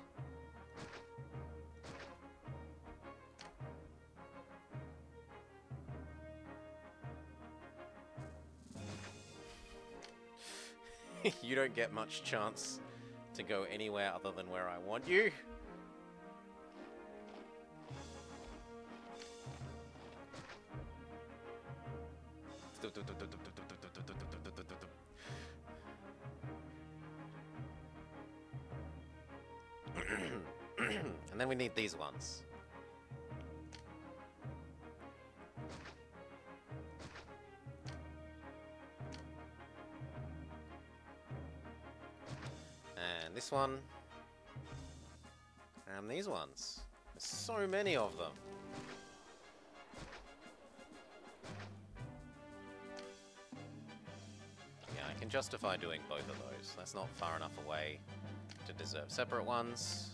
Speaker 1: You don't get much chance to go anywhere other than where I want you. And then we need these ones. And this one. And these ones. There's so many of them. Yeah, I can justify doing both of those. That's not far enough away to deserve separate ones.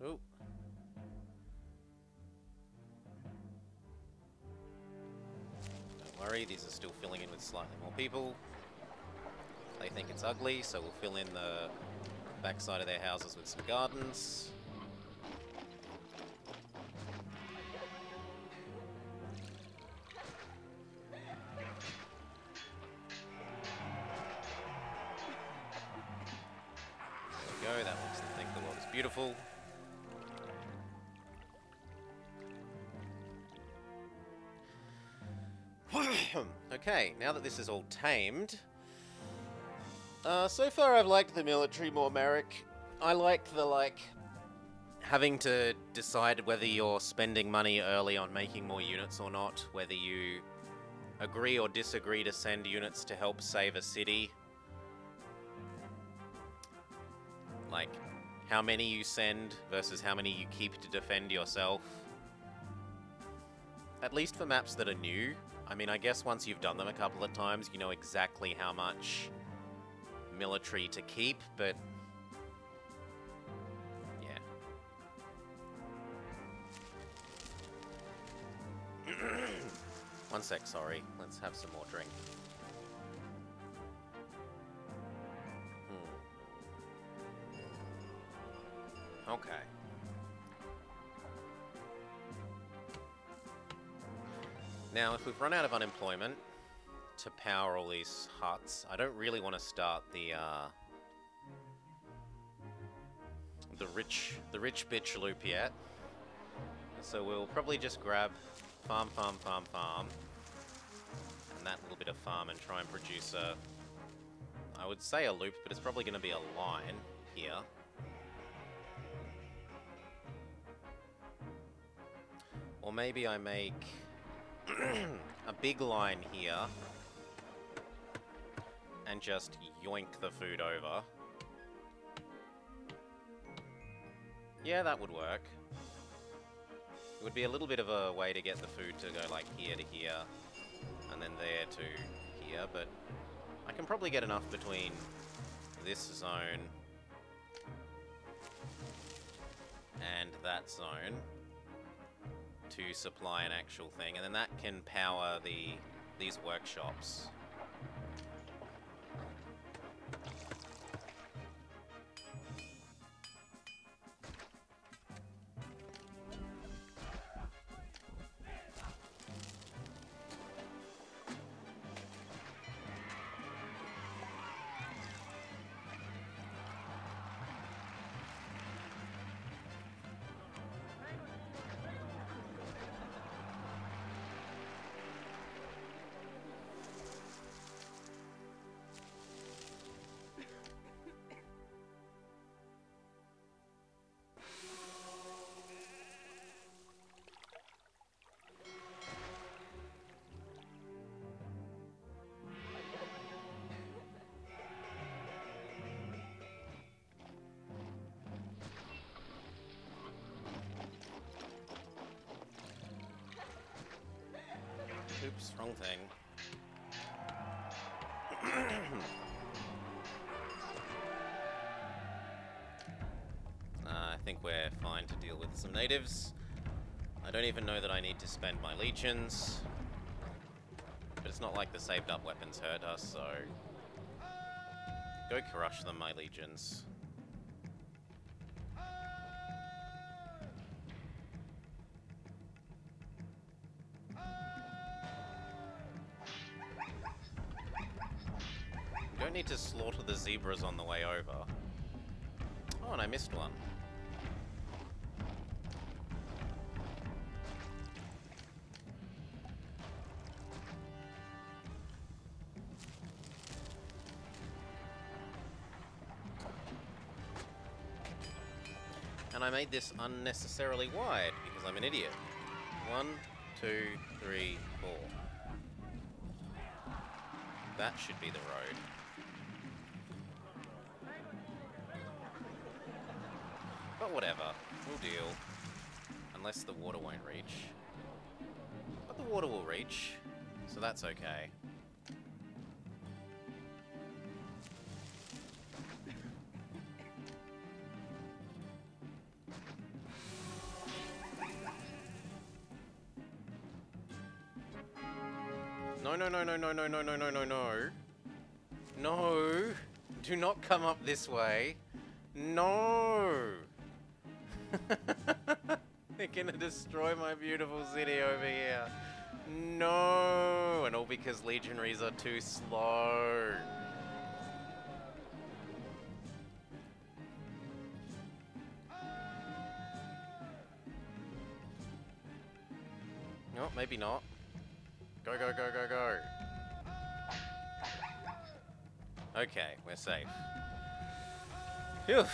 Speaker 1: Ooh. Don't worry, these are still filling in with slightly more people. They think it's ugly, so we'll fill in the backside of their houses with some gardens. There we go, that makes them think the world is beautiful. Okay, now that this is all tamed, so far I've liked the military more, Merrick. I like the, having to decide whether you're spending money early on making more units or not, whether you agree or disagree to send units to help save a city. Like, how many you send versus how many you keep to defend yourself. At least for maps that are new. I mean, I guess once you've done them a couple of times, you know exactly how much military to keep, but yeah. One sec, sorry. Let's have some more drink. Okay. Now, if we've run out of unemployment to power all these huts, I don't really want to start the rich bitch loop yet. So we'll probably just grab farm, and that little bit of farm and try and produce a, I would say a loop, but it's probably going to be a line here. Or maybe I make a big line here and just yoink the food over. Yeah, that would work. It would be a little bit of a way to get the food to go like here to here and then there to here, but I can probably get enough between this zone and that zone to supply an actual thing, and then that can power these workshops. Oops, wrong thing. I think we're fine to deal with some natives. I don't even know that I need to spend my legions. But it's not like the saved up weapons hurt us, so... Go crush them, my legions. Don't need to slaughter the zebras on the way over. Oh, and I missed one. and I made this unnecessarily wide because I'm an idiot. 1, 2, 3, 4. That should be the road. But whatever, we'll deal. Unless the water won't reach. But the water will reach, so that's okay. No, no, no, no, no, no, no, no, no, no, no. No! Do not come up this way. No! They're gonna destroy my beautiful city over here. No! And all because legionaries are too slow. No, maybe not. Go, go, go, go, go. Okay, we're safe. Phew.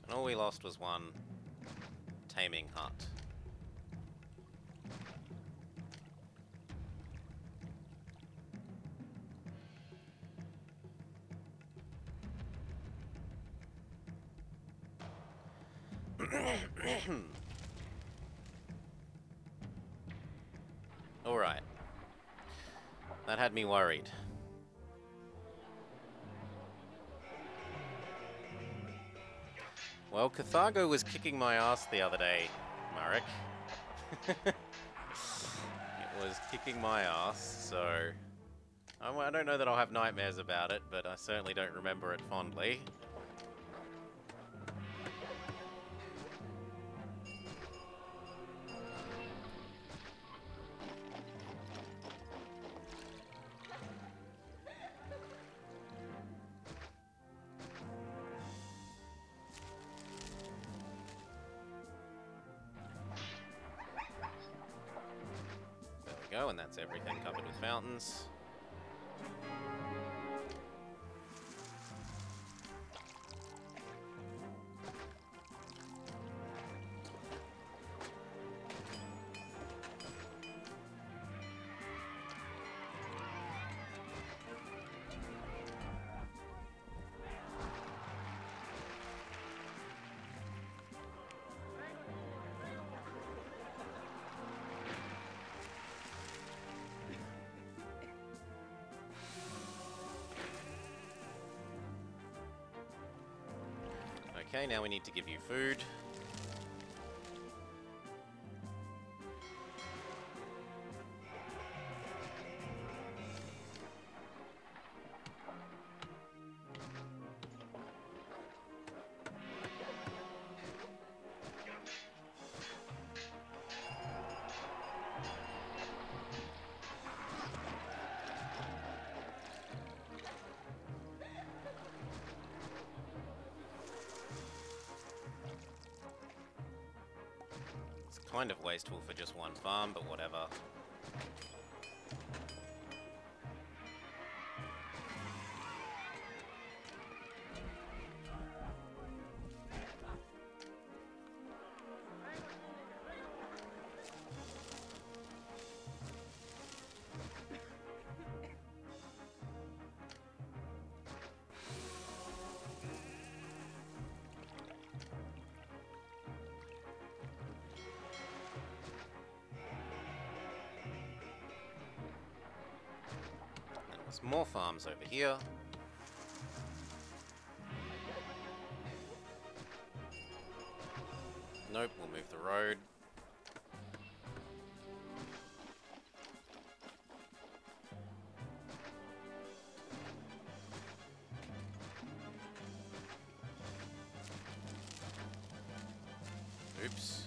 Speaker 1: And all we lost was one taming hut. Alright. That had me worried. Well, Carthago was kicking my ass the other day, Marek. It was kicking my ass, so... I don't know that I'll have nightmares about it, but I certainly don't remember it fondly. Go, and that's everything covered with fountains. Okay, now we need to give you food. Kind of wasteful for just one farm, but whatever. There's more farms over here. Nope, we'll move the road. Oops.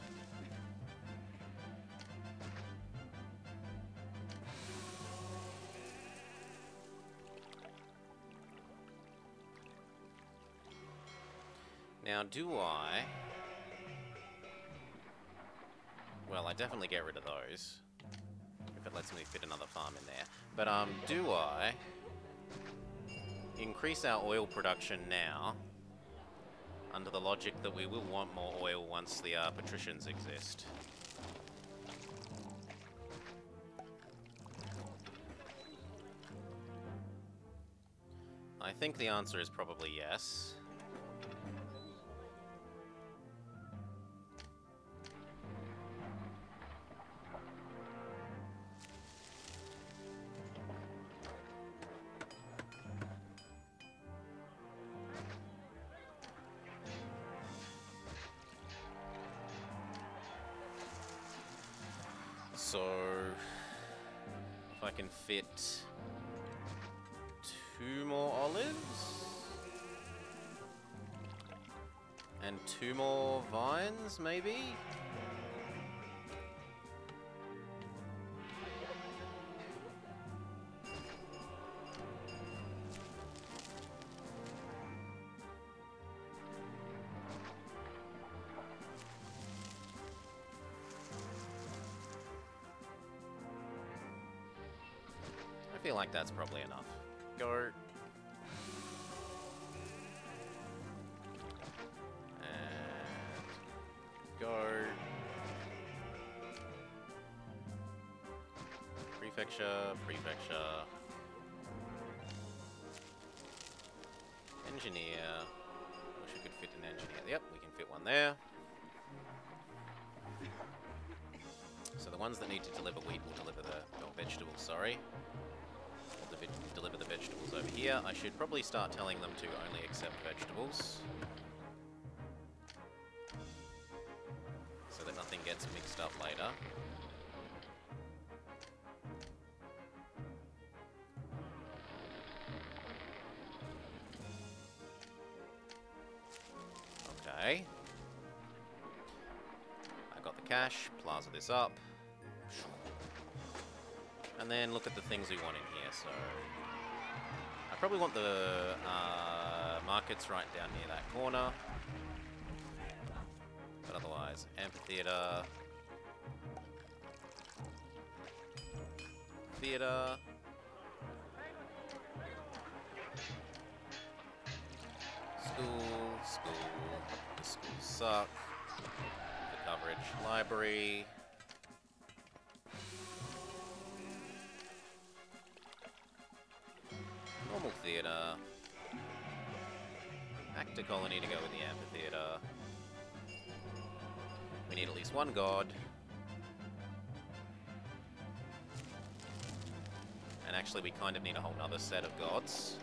Speaker 1: Now, do I... Well, I definitely get rid of those. If it lets me fit another farm in there. But, do I... increase our oil production now, under the logic that we will want more oil once the patricians exist? I think the answer is probably yes. So, if I can fit 2 more olives and 2 more vines, maybe? I feel like that's probably enough. Go. And go. Prefecture, prefecture. Engineer. Wish we could fit an engineer. Yep, we can fit one there. So the ones that need to deliver wheat will deliver the... or vegetables, sorry. Deliver the vegetables over here. I should probably start telling them to only accept vegetables, so that nothing gets mixed up later. Okay. I got the cash, plaza this up. And then look at the things we want in here. So I probably want the markets right down near that corner. But otherwise, amphitheater, theater, school, the schools suck, the coverage, library. Normal theater. Actor colony to go with the amphitheater. We need at least one god. And actually we kind of need a whole nother set of gods.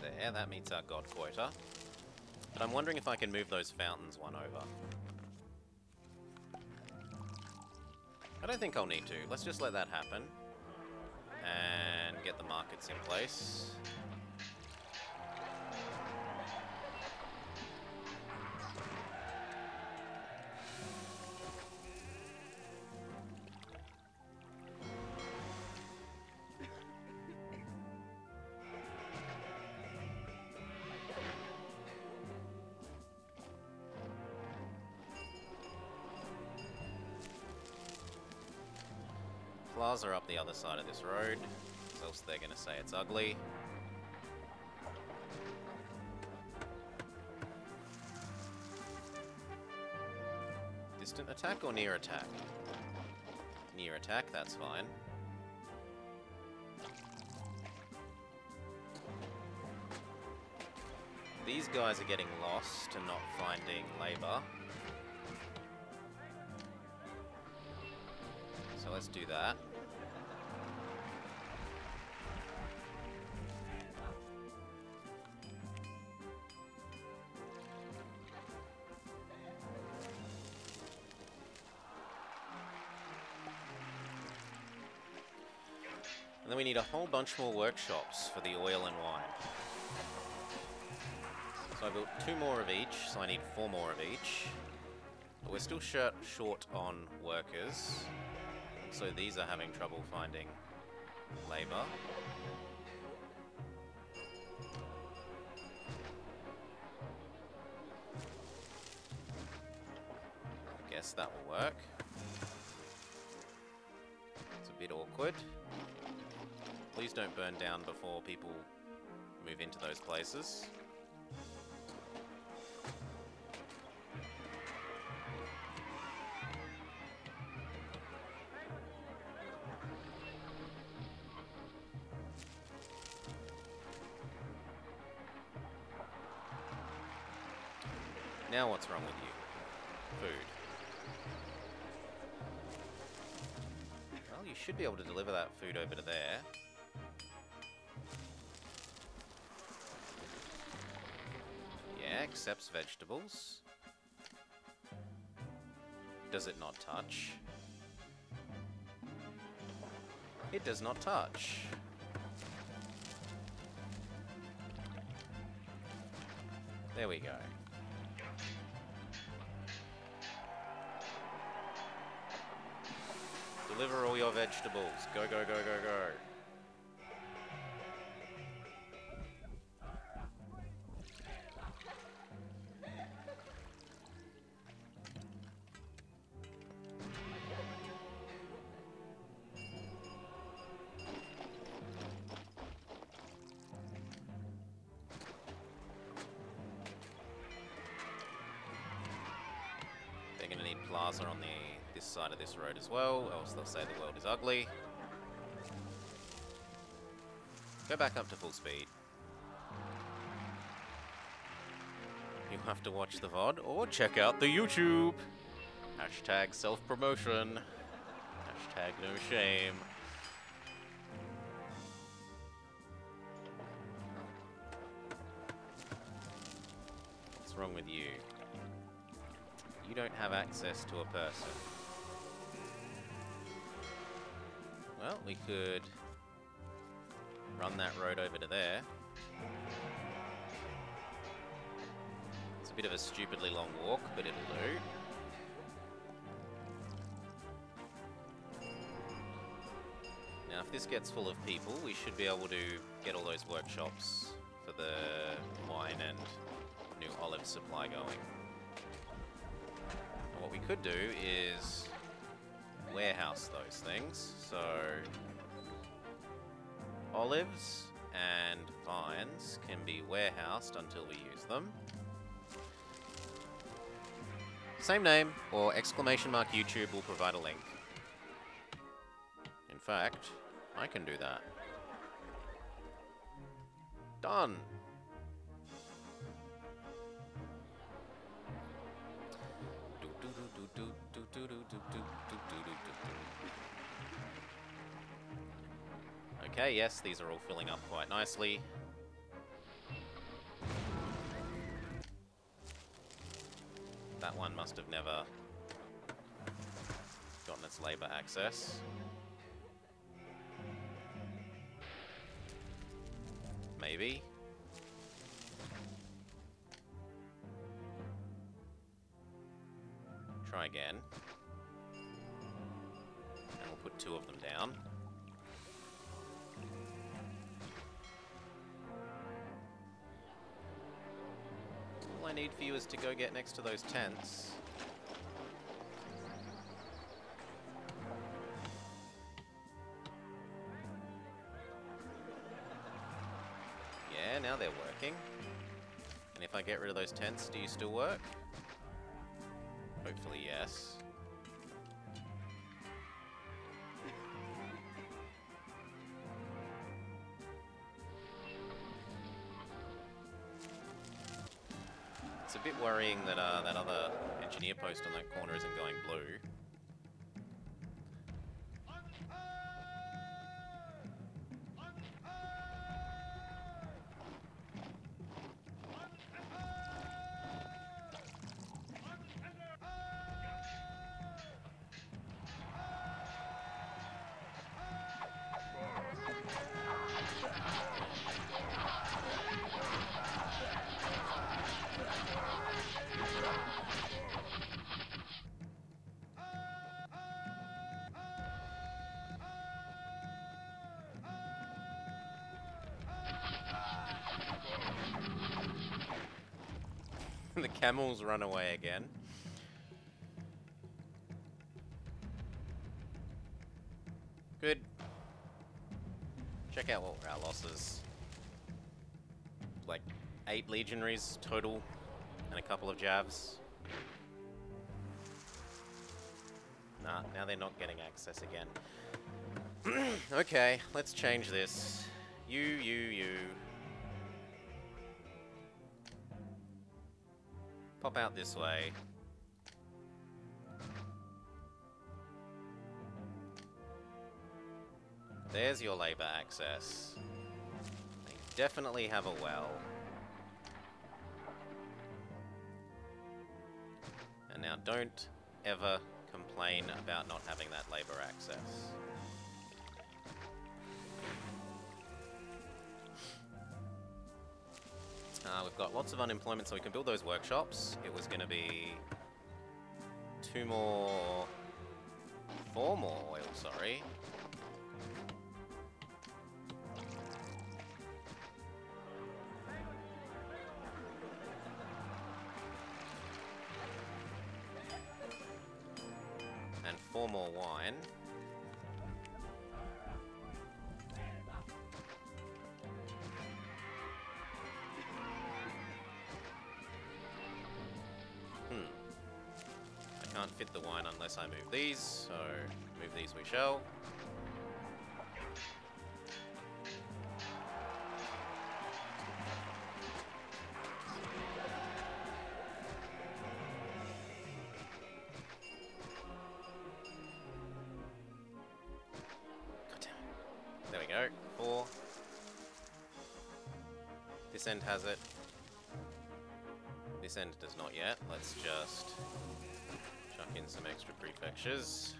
Speaker 1: There, that meets our god quota. But I'm wondering if I can move those fountains one over. I don't think I'll need to. Let's just let that happen. And get the markets in place. Plaza up the other side of this road, else they're going to say it's ugly. Distant attack or near attack? Near attack, that's fine. These guys are getting lost and not finding labor. So let's do that. And then we need a whole bunch more workshops for the oil and wine. So I built 2 more of each, so I need 4 more of each. But we're still short on workers. So these are having trouble finding labor. I guess that will work. It's a bit awkward. Please don't burn down before people move into those places. Now what's wrong with you? Food. Well, you should be able to deliver that food over to there. Yeah, accepts vegetables. Does it not touch? It does not touch. There we go. Deliver all your vegetables. Go, go, go, go, go. They're going to need plaza on this side of this road as well, else they'll say the world is ugly. Go back up to full speed. You have to watch the VOD or check out the YouTube. Hashtag self-promotion. Hashtag no shame. What's wrong with you? You don't have access to a person. Well, we could run that road over to there. It's a bit of a stupidly long walk, but it'll do. Now, if this gets full of people, we should be able to get all those workshops for the wine and new olive supply going. And what we could do is warehouse those things. So olives and vines can be warehoused until we use them. Same name, or !YouTube will provide a link. In fact, I can do that. Done. Okay, yes, these are all filling up quite nicely. That one must have never gotten its labor access. Maybe. Try again. And we'll put 2 of them down. All I need for you is to go get next to those tents. Yeah, now they're working. And if I get rid of those tents, do you still work? Hopefully, yes. It's a bit worrying that that other engineer post on that corner isn't going blue. The camels run away again. Good. Check out what our losses. Like 8 legionaries total and a couple of javs. Nah, now they're not getting access again. Okay, let's change this. You. Pop out this way. There's your labor access. They definitely have a well. And now don't ever complain about not having that labor access. We've got lots of unemployment, so we can build those workshops. It was going to be 4 more oil, sorry. And 4 more wine. I can't fit the wine unless I move these, so move these we shall. God damn it. There we go. 4. This end has it. This end does not yet. Let's just chuck in some extra prefectures.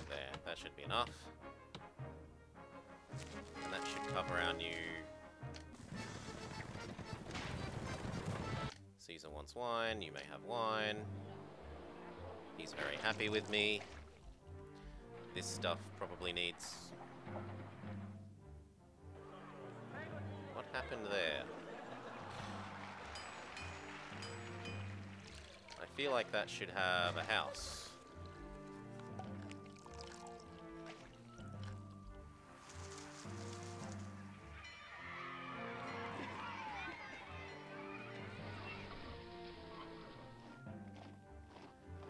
Speaker 1: There, that should be enough. And that should cover our new... Caesar wants wine, you may have wine. He's very happy with me. This stuff probably needs... What happened there? I feel like that should have a house.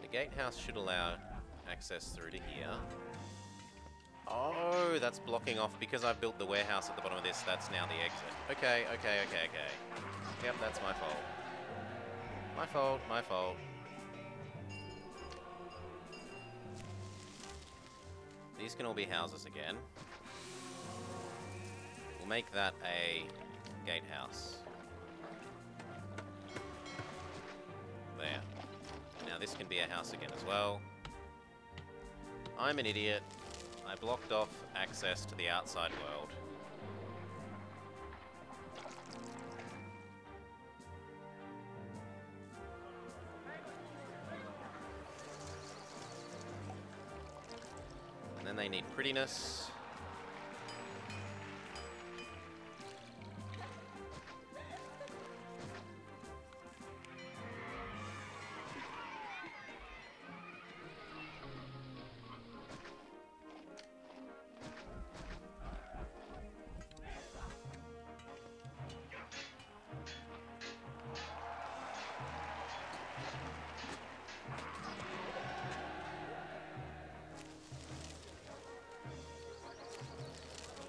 Speaker 1: The gatehouse should allow access through to here. Oh, that's blocking off because I've built the warehouse at the bottom of this. That's now the exit. Okay. Yep, that's my fault. My fault. These can all be houses again. We'll make that a gatehouse. There. Now this can be a house again as well. I'm an idiot. I blocked off access to the outside world. And then they need prettiness.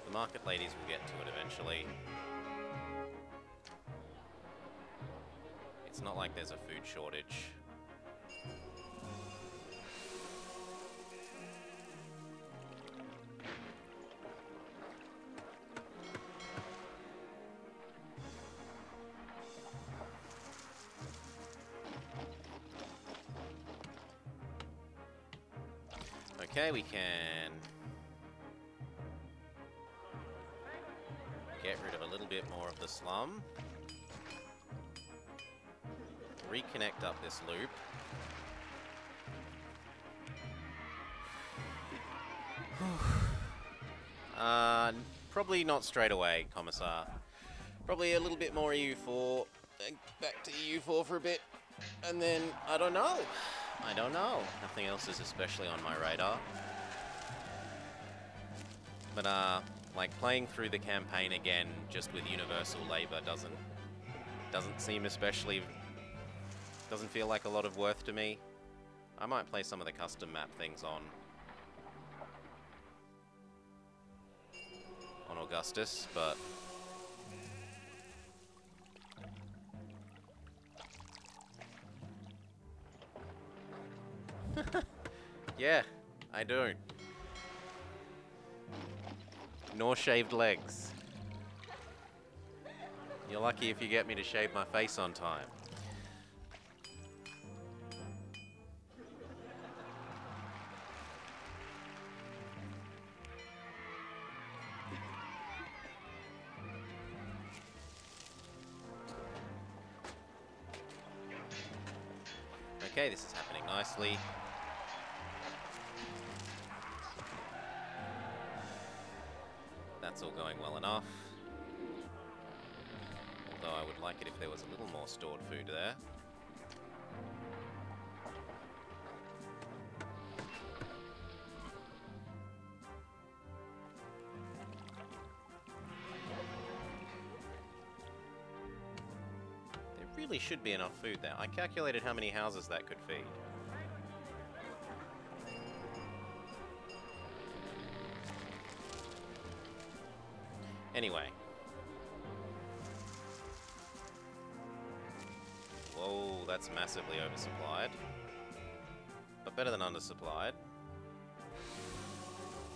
Speaker 1: The market ladies will get to it eventually. It's not like there's a food shortage. Okay, we can get rid of a little bit more of the slum. Reconnect up this loop. Probably not straight away, Commissar. Probably a little bit more EU4, then back to EU4 for a bit, and then, I don't know. I don't know. Nothing else is especially on my radar. But, like, playing through the campaign again, just with universal labor doesn't seem especially... doesn't feel like a lot of worth to me. I might play some of the custom map things on Augustus, but... yeah, I do. Nor shaved legs. You're lucky if you get me to shave my face on time. Okay, this is happening nicely. That's all going well enough. Although I would like it if there was a little more stored food there. There really should be enough food there. I calculated how many houses that could feed. Anyway. Whoa, that's massively oversupplied. But better than undersupplied.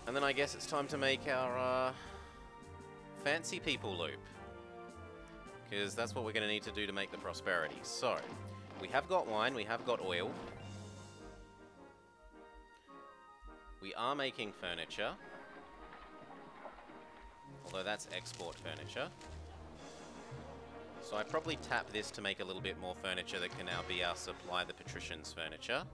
Speaker 1: And then I guess it's time to make our fancy people loop. Because that's what we're going to need to do to make the prosperity. So, we have got wine, we have got oil. We are making furniture. Although that's export furniture. So I probably tap this to make a little bit more furniture that can now be our supply the patricians' furniture.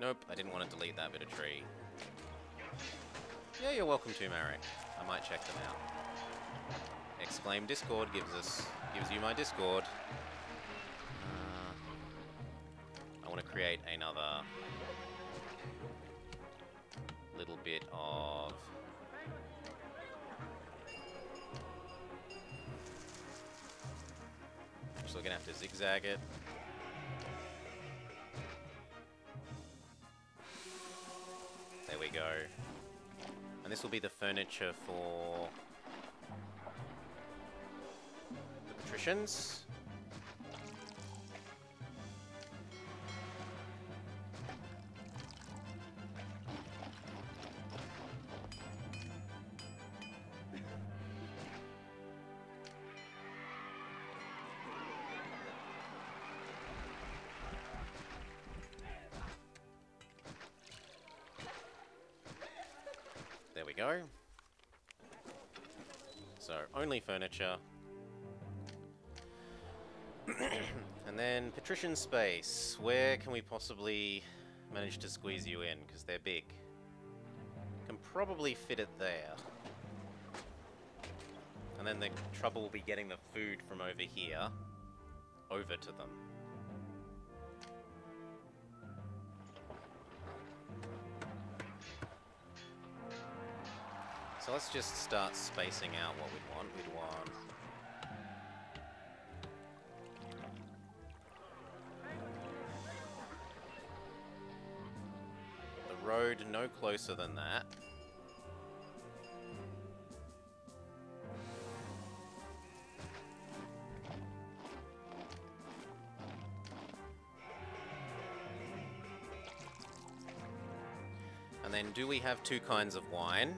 Speaker 1: Nope, I didn't want to delete that bit of tree. Yeah, you're welcome to, Marek. I might check them out. Exclaim Discord gives you my Discord. I want to create another little bit of so we're gonna have to zigzag it. There we go. And this will be the furniture for the patricians. There we go. So, only furniture. And then, patrician space. Where can we possibly manage to squeeze you in? Because they're big. Can probably fit it there. And then the trouble will be getting the food from over here over to them. So let's just start spacing out what we'd want. We'd want the road no closer than that. And then do we have two kinds of wine?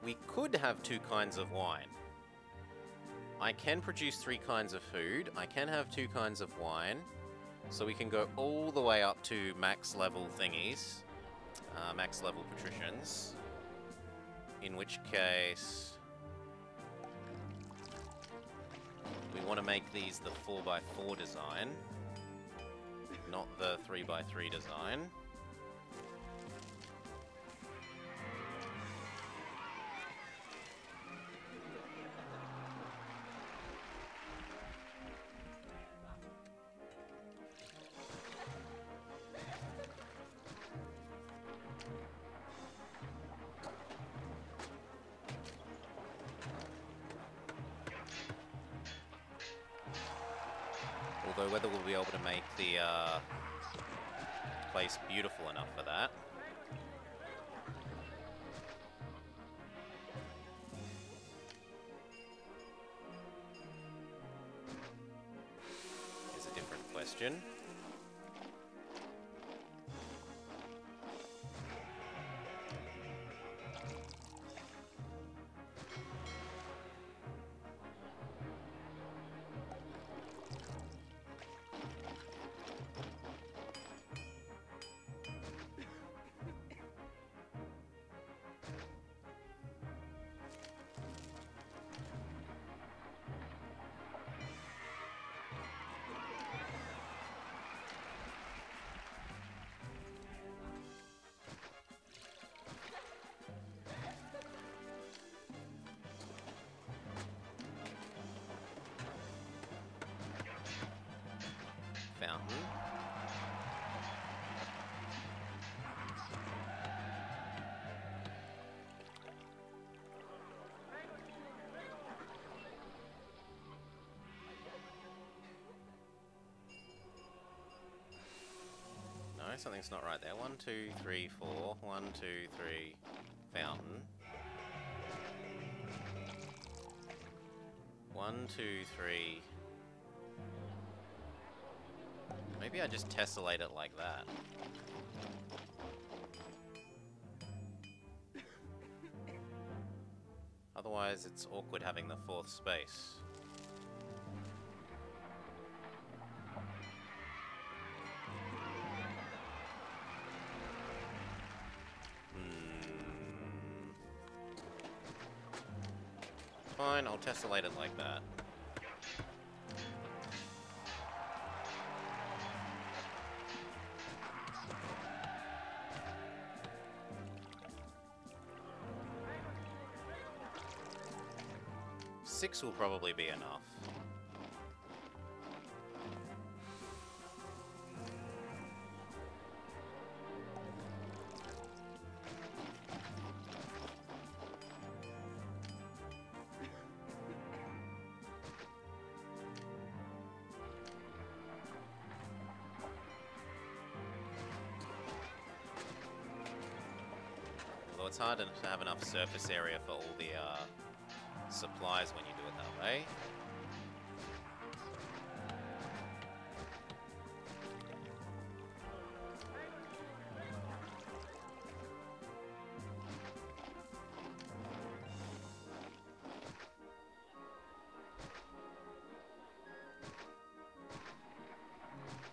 Speaker 1: We could have two kinds of wine. I can produce 3 kinds of food. I can have 2 kinds of wine. So we can go all the way up to max level thingies. Max level patricians. In which case... we want to make these the 4x4 design. Not the 3x3 design. Although whether we'll be able to make the place beautiful enough for that. Is a different question. Fountain. No, something's not right there. 1, 2, 3, 4. 1, 2, 3. Fountain. 1, 2, 3. Maybe I just tessellate it like that. Otherwise, it's awkward having the 4th space. Fine, I'll tessellate it like that. Six will probably be enough. Although it's hard to have enough surface area for all the supplies when you do it that way.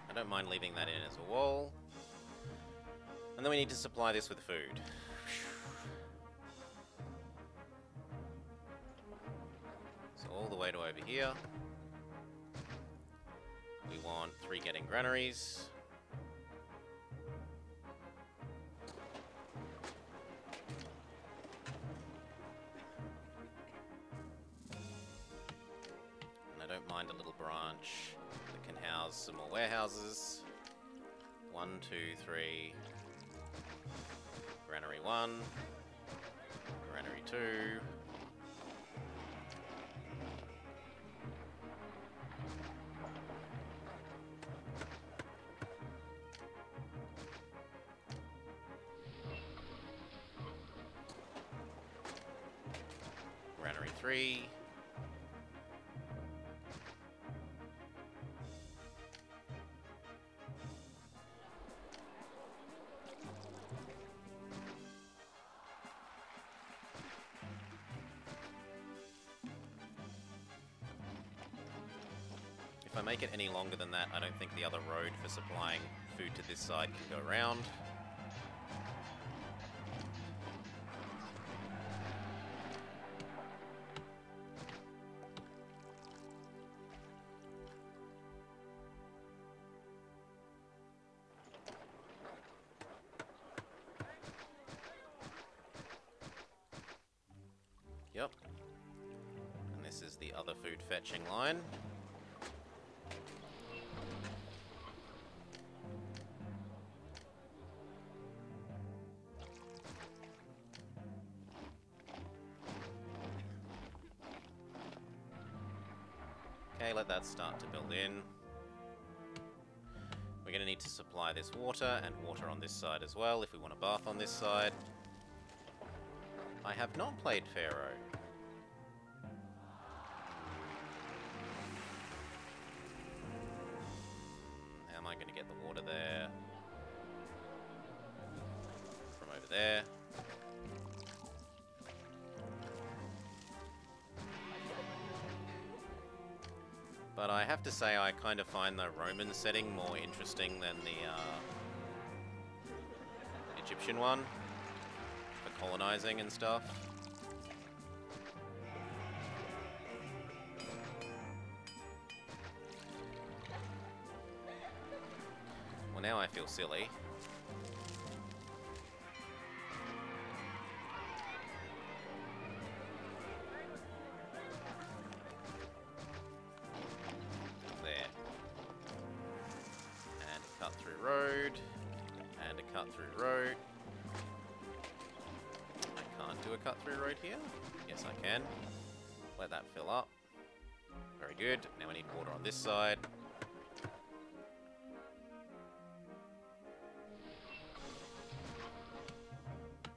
Speaker 1: I don't mind leaving that in as a wall. And then we need to supply this with food. All the way to over here. We want 3 getting granaries. And I don't mind a little branch that can house some more warehouses. 1, 2, 3. Granary 1. Granary 2. Granary 3. If I make it any longer than that, I don't think the other road for supplying food to this side can go around. Yep. And this is the other food fetching line. Okay, let that start to build in. We're going to need to supply this water, and water on this side as well, if we want a bath on this side. I have not played Pharaoh. How am I going to get the water there? From over there. But I have to say, I kind of find the Roman setting more interesting than the Egyptian one for colonizing and stuff. Well, now I feel silly. Road, and a cut-through road. I can't do a cut-through road here. Yes, I can. Let that fill up. Very good. Now I need water on this side.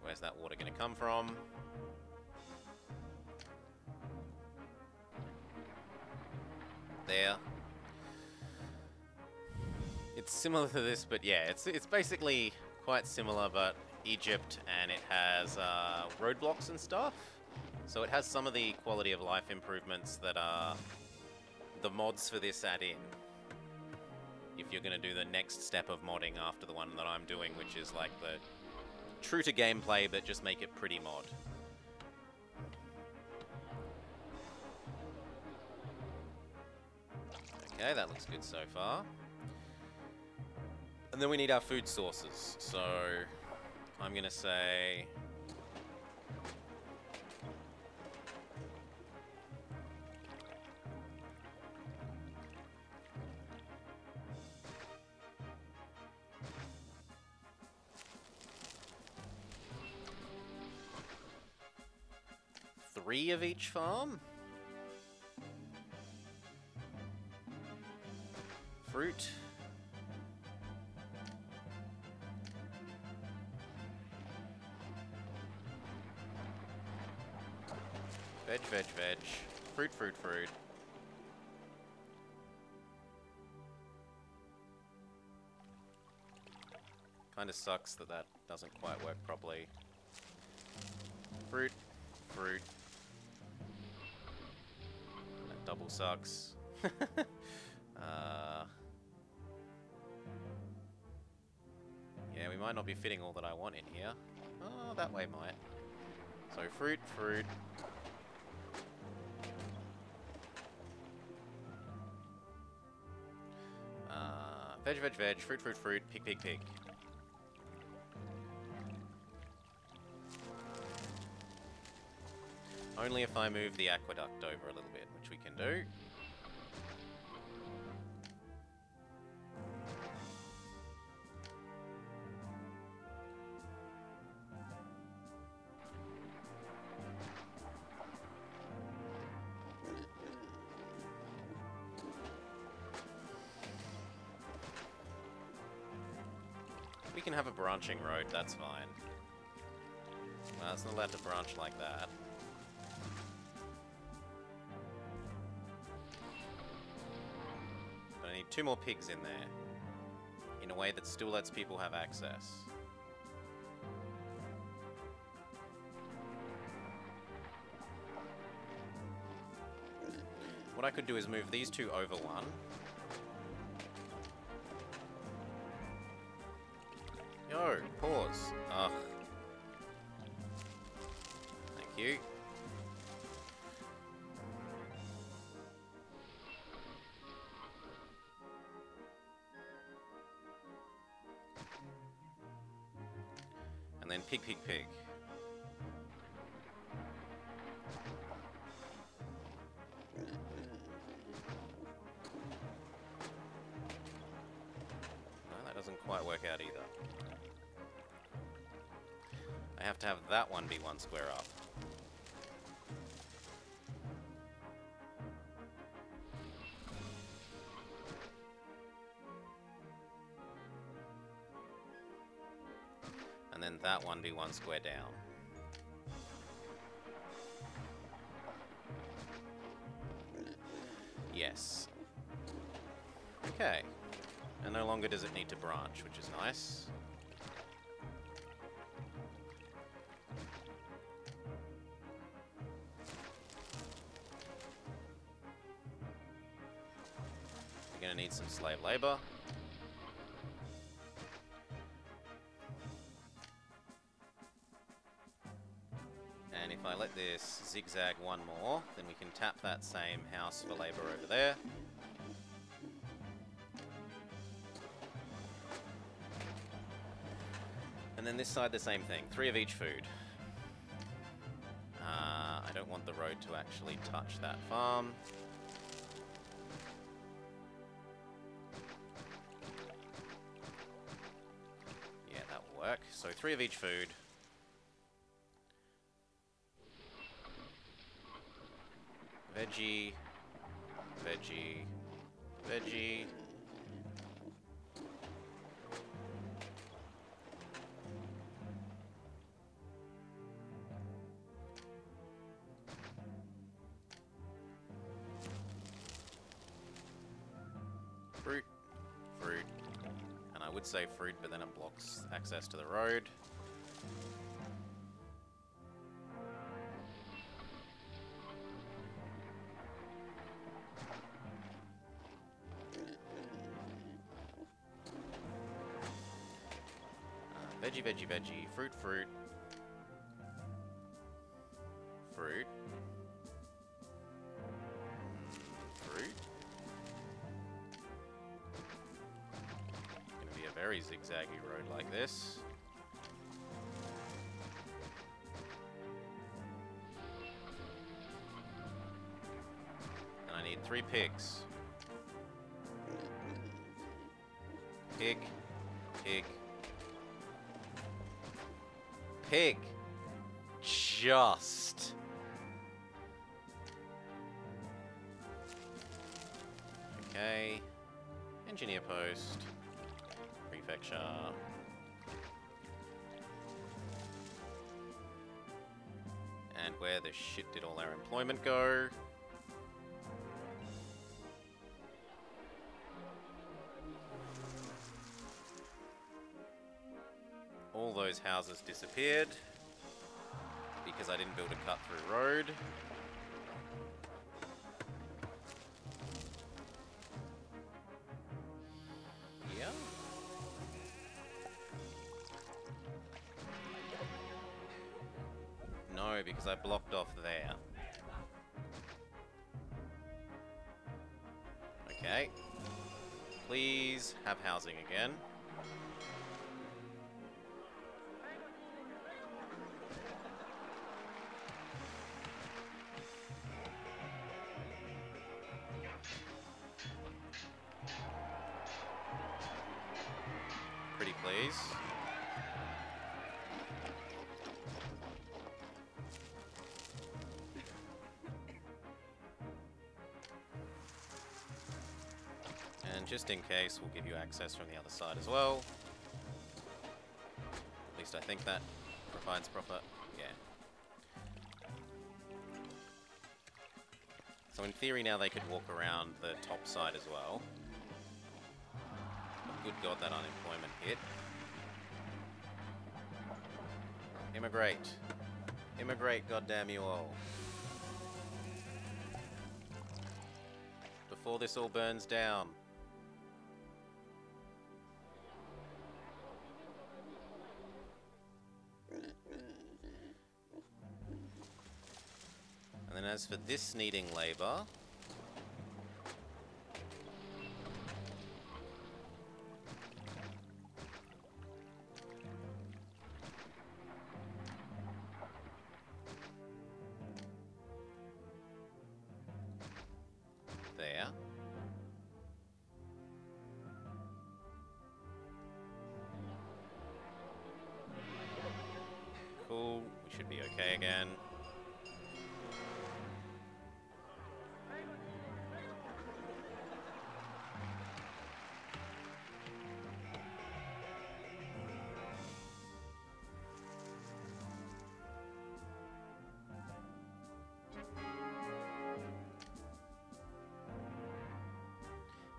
Speaker 1: Where's that water going to come from? There. It's similar to this, but yeah, it's basically quite similar, but Egypt, and it has roadblocks and stuff. So it has some of the quality of life improvements that the mods for this add in. If you're going to do the next step of modding after the one that I'm doing, which is like the true to gameplay, but just make it pretty mod. Okay, that looks good so far. And then we need our food sources, so I'm going to say... three of each farm? Fruit. Veg, veg, veg. Fruit, fruit, fruit. Kinda sucks that that doesn't quite work properly. Fruit, fruit. That double sucks. Yeah, we might not be fitting all that I want in here. Oh, that way might. So fruit, fruit. Veg, veg, veg, fruit, fruit, fruit, pig, pig, pig. Only if I move the aqueduct over a little bit, which we can do. We can have a branching road, that's fine. Well, it's not allowed to branch like that. But I need 2 more pigs in there, in a way that still lets people have access. What I could do is move these 2 over one, Pause. Ugh. Thank you. And then pig, pig, pig. No, that doesn't quite work out either. I have to have that one be 1 square up. And then that one be 1 square down. Yes. Okay. And no longer does it need to branch, which is nice. We're gonna need some slave labor. And if I let this zigzag one more, then we can tap that same house for labor over there. And then this side the same thing, 3 of each food. I don't want the road to actually touch that farm. Yeah, that will work. So 3 of each food. Veggie, veggie, veggie. Fruit, fruit. And I would say fruit, but then it blocks access to the road. Veggie, veggie, veggie. Fruit, fruit. Fruit. Fruit. Gonna be a very zigzaggy road like this. And I need 3 pigs. Pig. Pig. Pig. Just. Okay. Engineer post. Prefecture. And where the shit did all our employment go? All those houses disappeared because I didn't build a cut-through road. Yeah. No, because I blocked off there. Okay. Please have housing again. Pretty please. And just in case, we'll give you access from the other side as well. At least I think that provides proper... yeah. So in theory now they could walk around the top side as well. Good God, that unemployment hit. Immigrate. Immigrate, goddamn you all. Before this all burns down. And as for this needing labor... there. Cool, we should be okay again.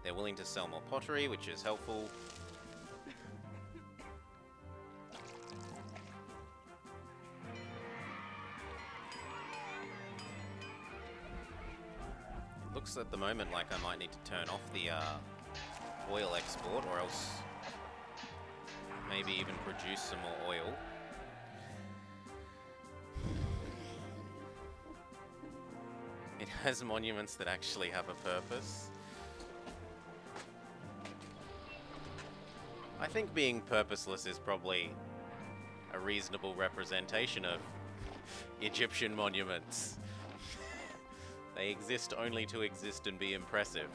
Speaker 1: They're willing to sell more pottery, which is helpful. It looks at the moment like I might need to turn off the oil export, or else maybe even produce some more oil. It has monuments that actually have a purpose. I think being purposeless is probably a reasonable representation of Egyptian monuments. They exist only to exist and be impressive.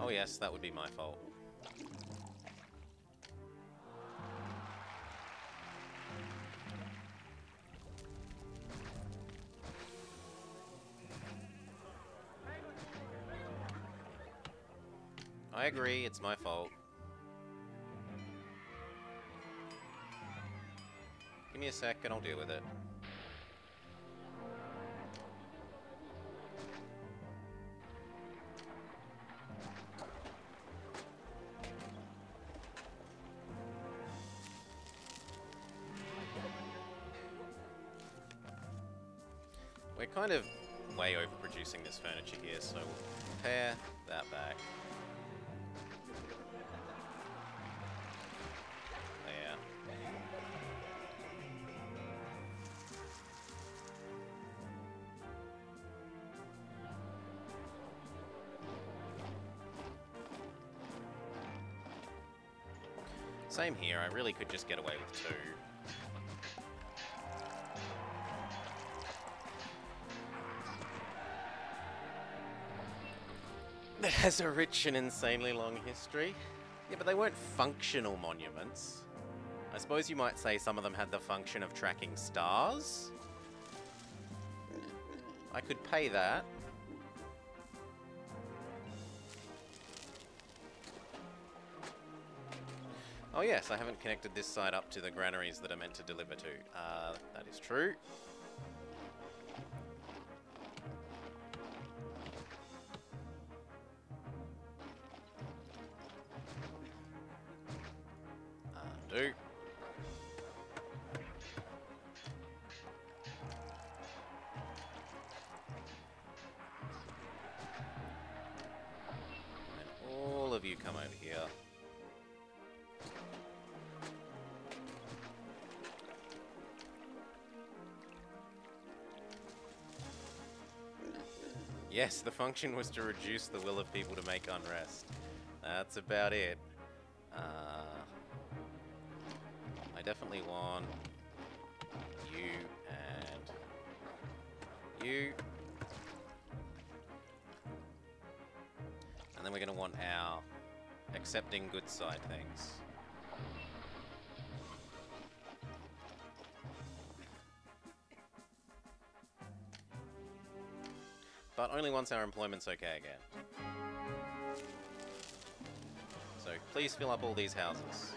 Speaker 1: Oh yes, that would be my fault. I agree, it's my fault. Give me a sec and I'll deal with it. We're kind of way overproducing this furniture here, so we'll pare that back. There. Same here, I really could just get away with 2. That has a rich and insanely long history. Yeah, but they weren't functional monuments. I suppose you might say some of them had the function of tracking stars. I could pay that. Oh yes, I haven't connected this side up to the granaries that are meant to deliver to. That is true. Undo. And all of you come over here. Yes, the function was to reduce the will of people to make unrest. That's about it. I definitely want you and you. And then we're going to want our accepting good side things. But only once our employment's okay again. So please fill up all these houses.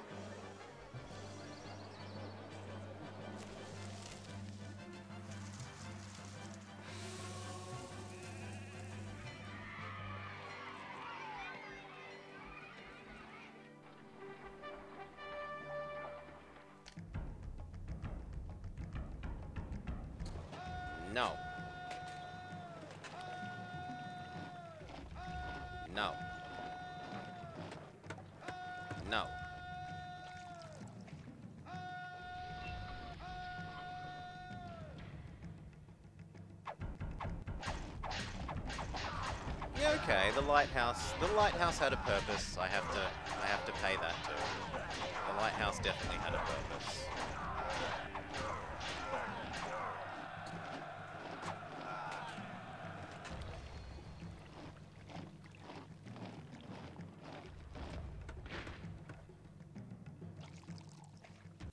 Speaker 1: No. No. No. Yeah, okay, the lighthouse had a purpose. I have to pay that too. The lighthouse definitely had a purpose.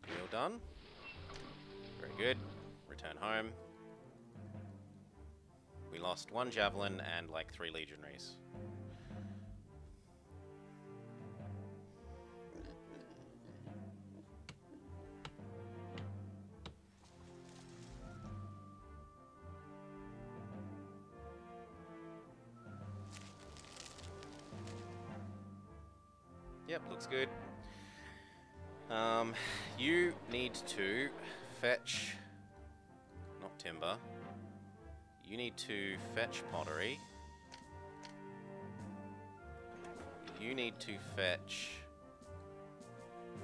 Speaker 1: Meal done. Very good. Return home. We lost 1 javelin and like 3 legionaries. Yep, looks good. You need to fetch, not timber. You need to fetch pottery. You need to fetch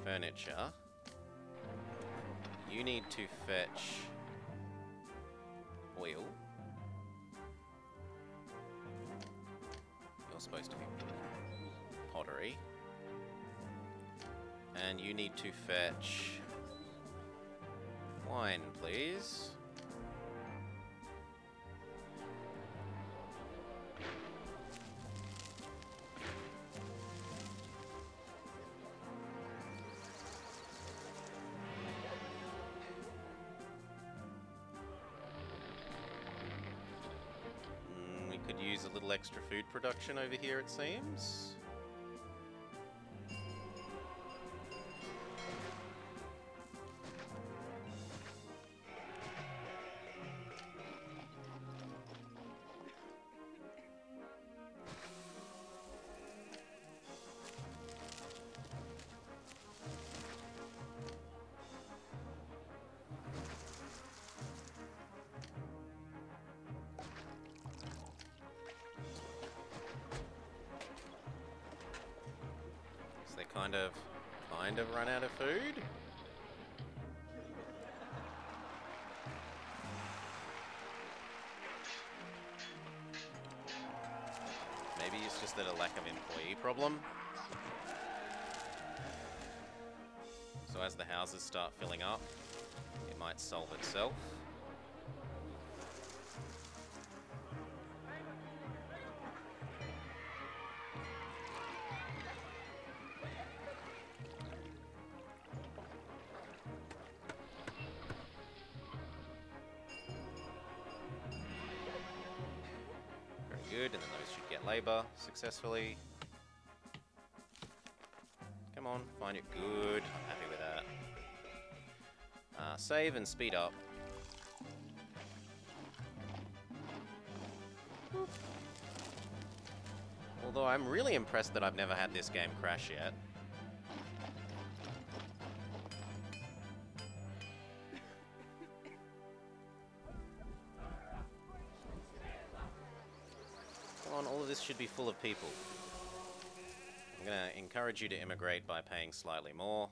Speaker 1: furniture. You need to fetch oil. You're supposed to be pottery. And you need to fetch wine, please. We could use a little extra food production over here, it seems. Kind of run out of food. Maybe it's just that a lack of employee problem. So as the houses start filling up, it might solve itself. Good, and then those should get labor successfully. Come on, find it good. I'm happy with that. Save and speed up. Although I'm really impressed that I've never had this game crash yet. All of this should be full of people. I'm going to encourage you to immigrate by paying slightly more.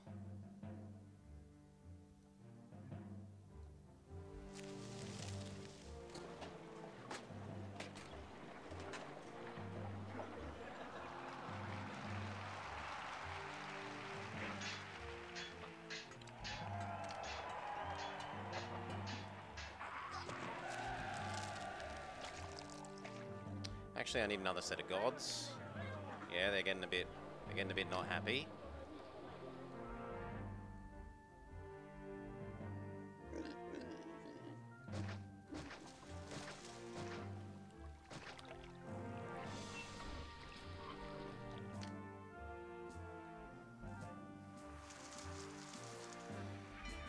Speaker 1: Actually, I need another set of gods. Yeah, they're getting a bit not happy.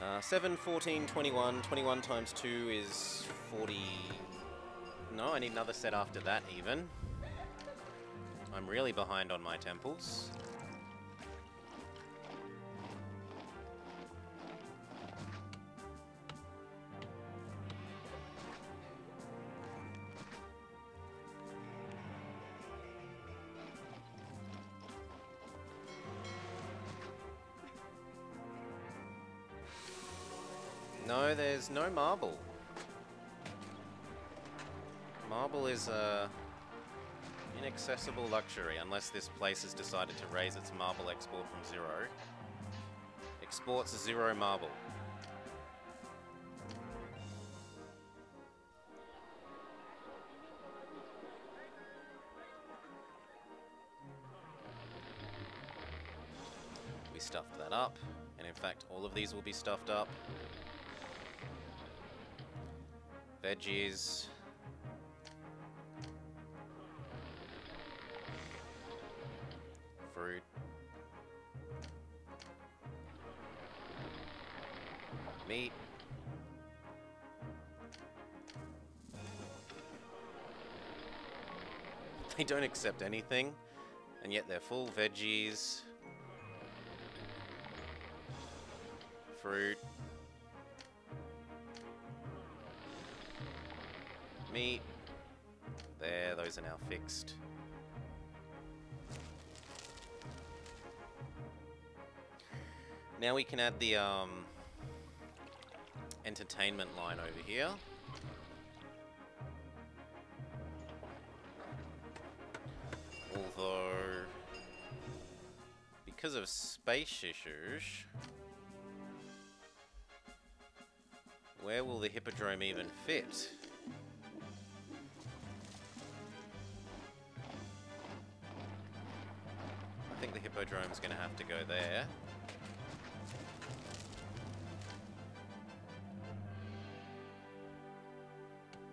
Speaker 1: Uh, 7, 14, 21. 21 times 2 is 40... No, I need another set after that even. I'm really behind on my temples. No, there's no marble. Marble is a inaccessible luxury unless this place has decided to raise its marble export from 0. Exports 0 marble. We stuffed that up, and in fact all of these will be stuffed up. Veggies. Fruit. Meat. They don't accept anything, and yet they're full. Veggies. Fruit. Meat. There, those are now fixed. Now we can add the entertainment line over here. Although, because of space issues, where will the hippodrome even fit? I think the hippodrome's going to have to go there.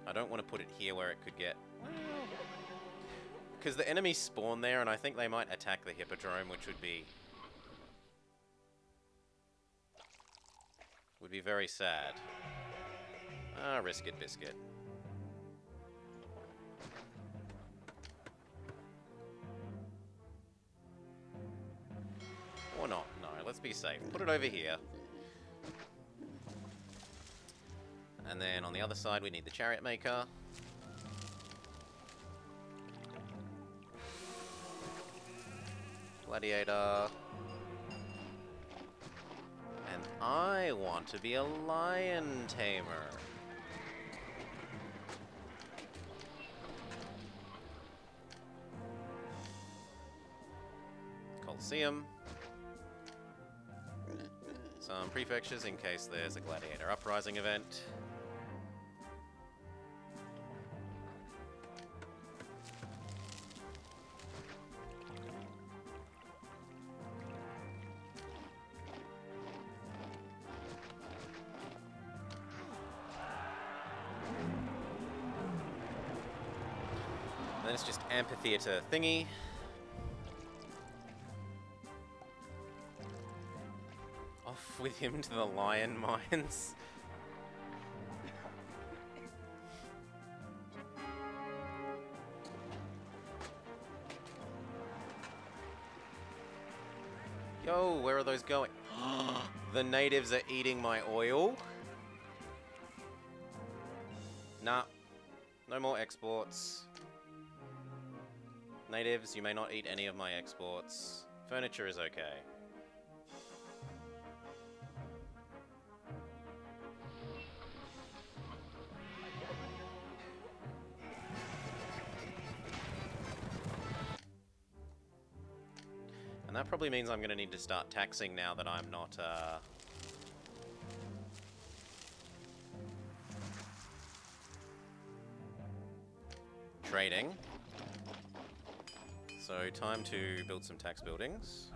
Speaker 1: I don't want to put it here where it could get... Because the enemies spawn there, and I think they might attack the hippodrome, which would be very sad. Ah, risk it, biscuit. Or not. No, let's be safe. Put it over here. And then on the other side, we need the chariot maker. Gladiator. And I want to be a lion tamer. Colosseum. Some prefectures in case there's a gladiator uprising event. And then it's just amphitheater thingy. Off with him to the lion mines. Yo, where are those going? The natives are eating my oil. Nah, no more exports. Natives, you may not eat any of my exports. Furniture is okay. And that probably means I'm going to need to start taxing now that I'm not, trading. So, time to build some tax buildings.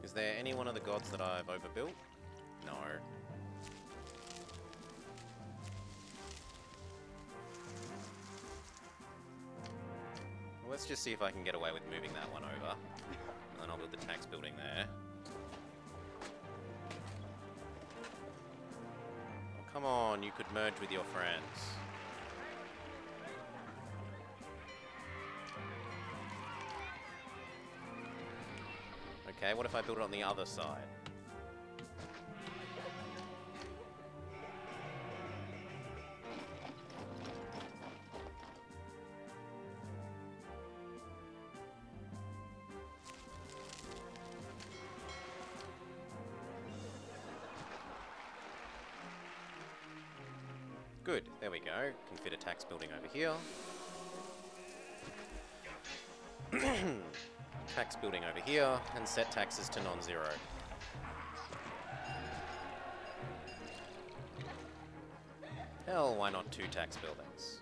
Speaker 1: Is there any one of the gods that I've overbuilt? No. Well, let's just see if I can get away with moving that one over. And then I'll build the tax building there. Oh, come on, you could merge with your friends. Okay, what if I build it on the other side? Good, there we go. Can fit a tax building over here. Tax building over here, and set taxes to non-zero. Hell, why not 2 tax buildings?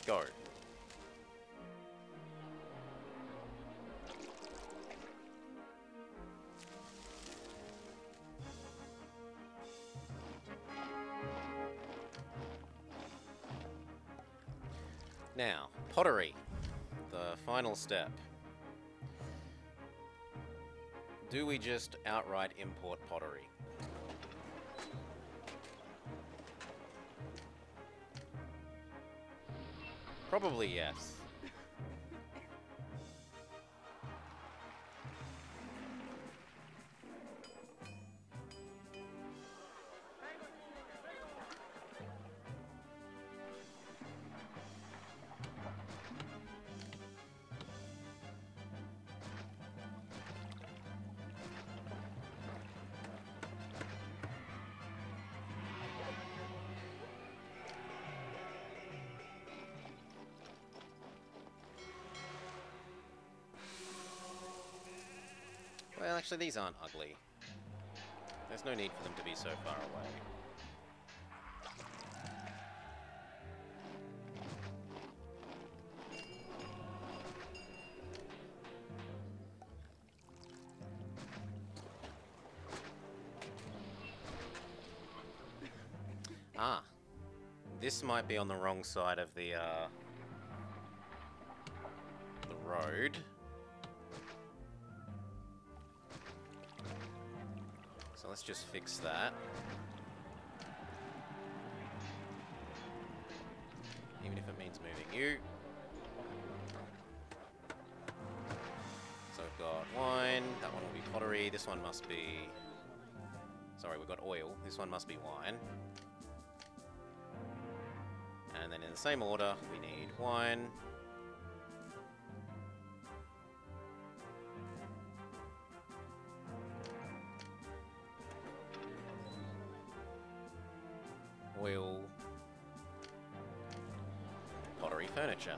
Speaker 1: Go. Now, pottery. The final step. Do we just outright import pottery? Probably yes. Well, actually, these aren't ugly. There's no need for them to be so far away. Ah. This might be on the wrong side of the road. So let's just fix that. Even if it means moving you. So we've got wine, that one will be pottery, this one must be... Sorry, we've got oil, this one must be wine. And then in the same order, we need wine. Oil, pottery, furniture.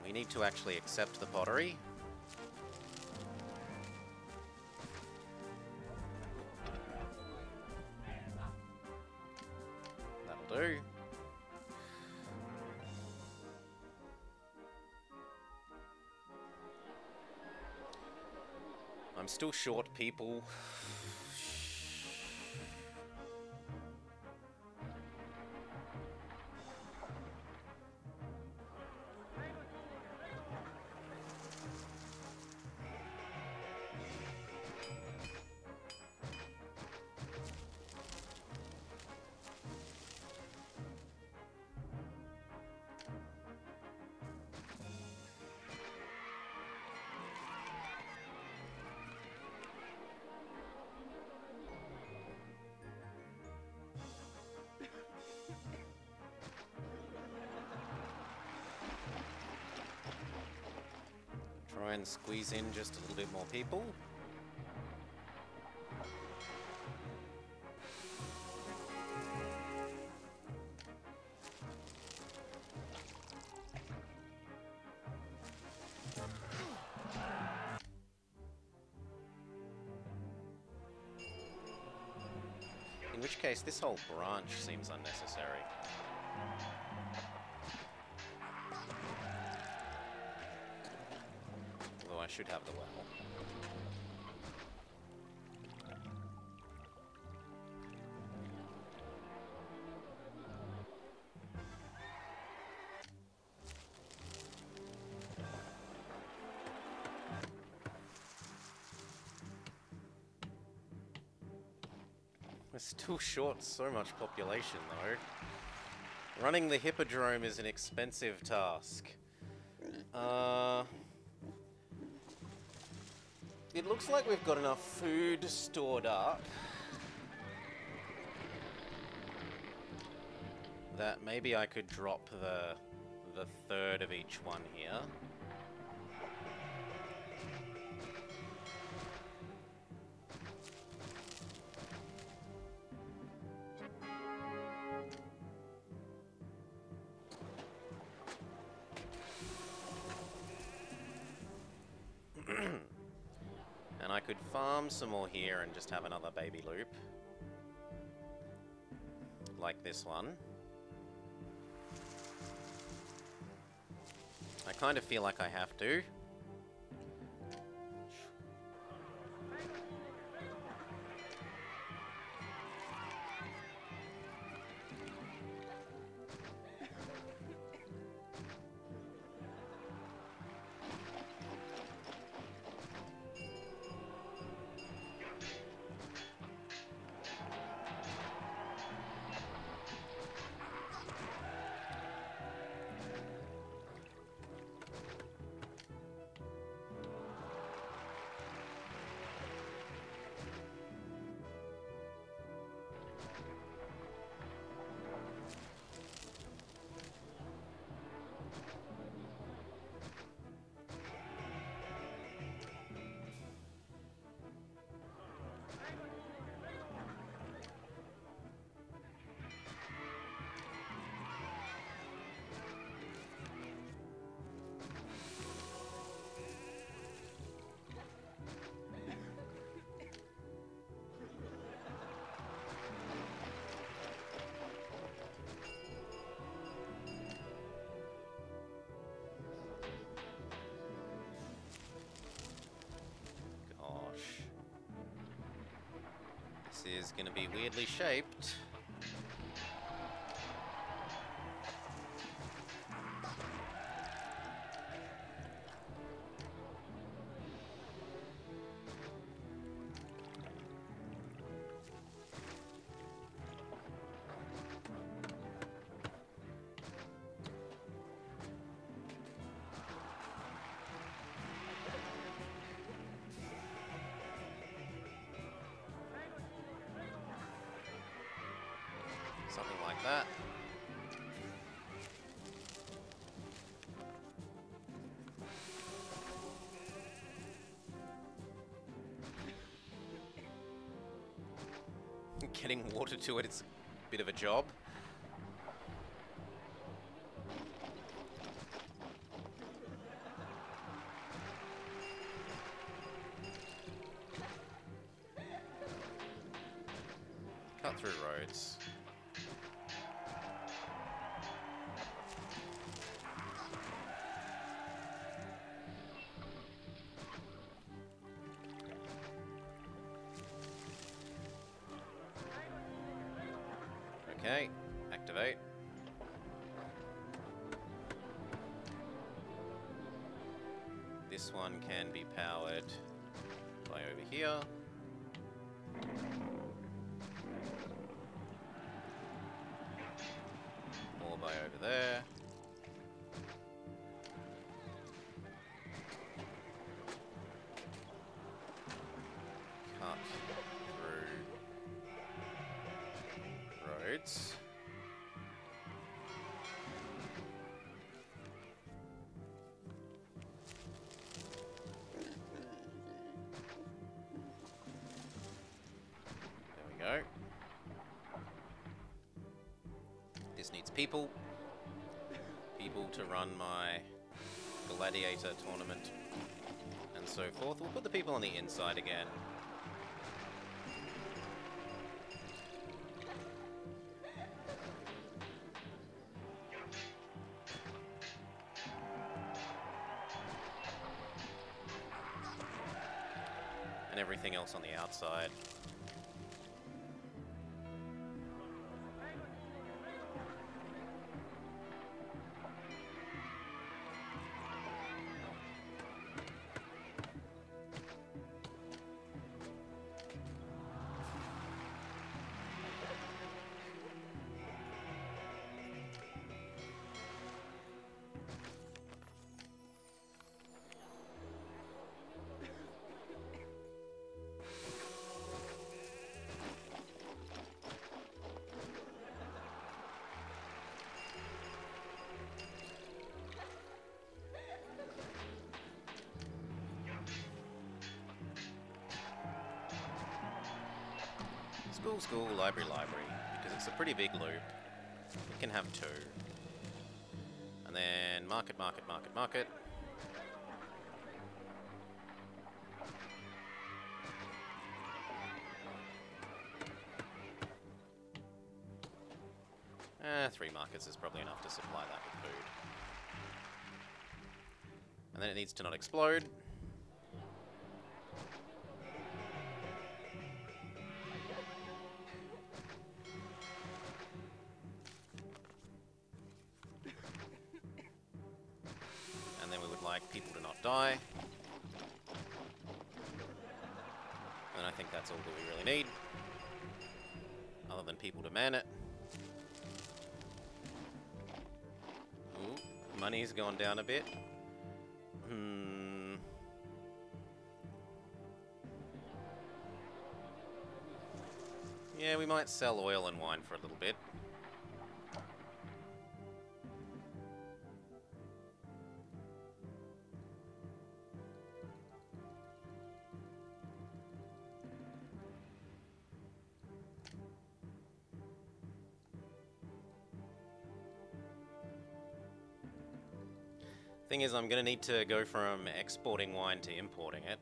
Speaker 1: We need to actually accept the pottery. That'll do. I'm still short people. Try and squeeze in just a little bit more people. In which case, this whole branch seems unnecessary. Although I should have the well. We're still short so much population, though. Running the hippodrome is an expensive task. It looks like we've got enough food stored up that maybe I could drop the third of each one here. And I could farm some more here and just have another baby loop. Like this one. I kind of feel like I have to. Is going to be weirdly shaped. Something like that. Getting water to it, it's a bit of a job. Cut through roads. Okay, activate. This one can be powered by over here. Or by over there. Cut through roads. There we go. This needs people. People to run my gladiator tournament and so forth. We'll put the people on the inside again. And everything else on the outside. School, school, library, library. Because it's a pretty big loop. We can have 2. And then market, market, market, market. Three markets is probably enough to supply that with food. And then it needs to not explode. And then we would like people to not die. And I think that's all that we really need. Other than people to man it. Ooh, money's gone down a bit. Yeah, we might sell oil and wine for a little bit. Thing is, I'm going to need to go from exporting wine to importing it.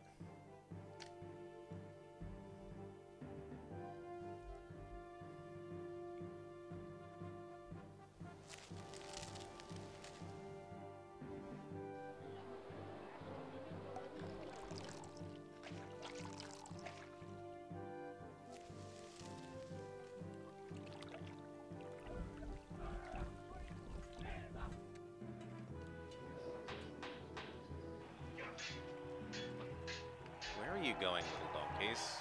Speaker 1: Where are you going, little donkeys?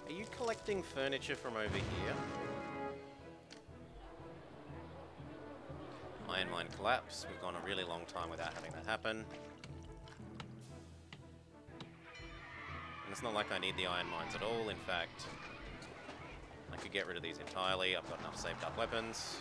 Speaker 1: Are you collecting furniture from over here? Iron mine collapse. We've gone a really long time without having that happen. And it's not like I need the iron mines at all. In fact, I could get rid of these entirely. I've got enough saved up weapons.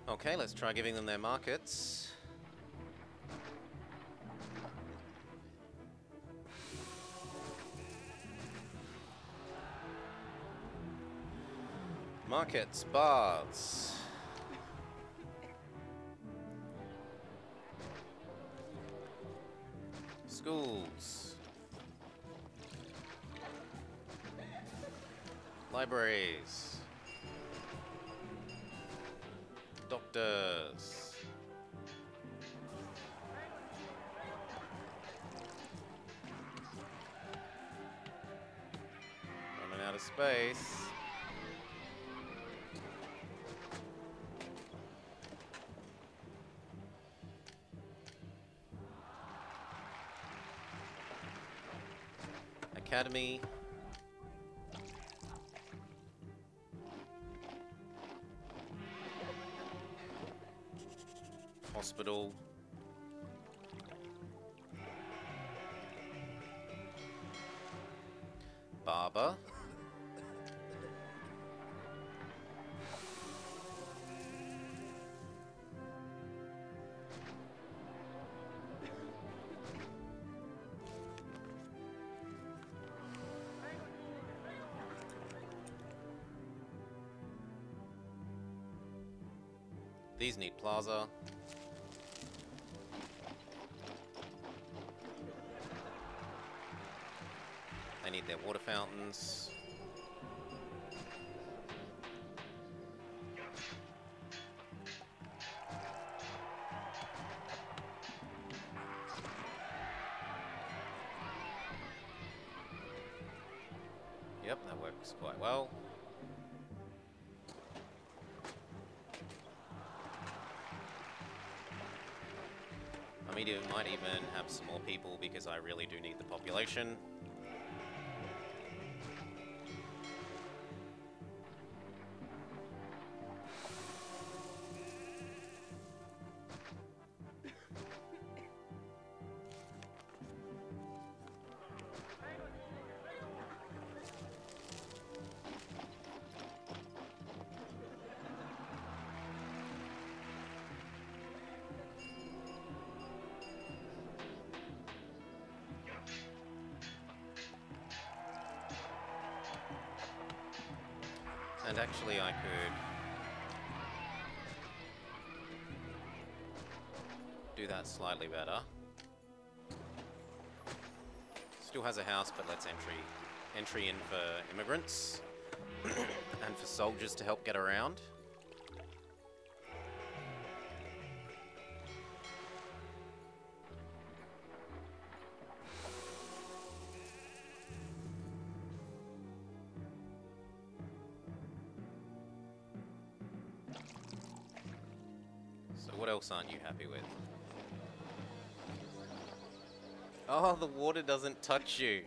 Speaker 1: Okay, let's try giving them their markets. Markets, baths. Schools. Libraries. Doctors. Running out of space. Academy. Hospital. Barber. These need plaza. They need their water fountains. Yep, that works quite well. I might even have some more people because I really do need the population. And actually I could do that slightly better. Still has a house, but let's entry in for immigrants and for soldiers to help get around. So what else aren't you happy with? Oh, the water doesn't touch you.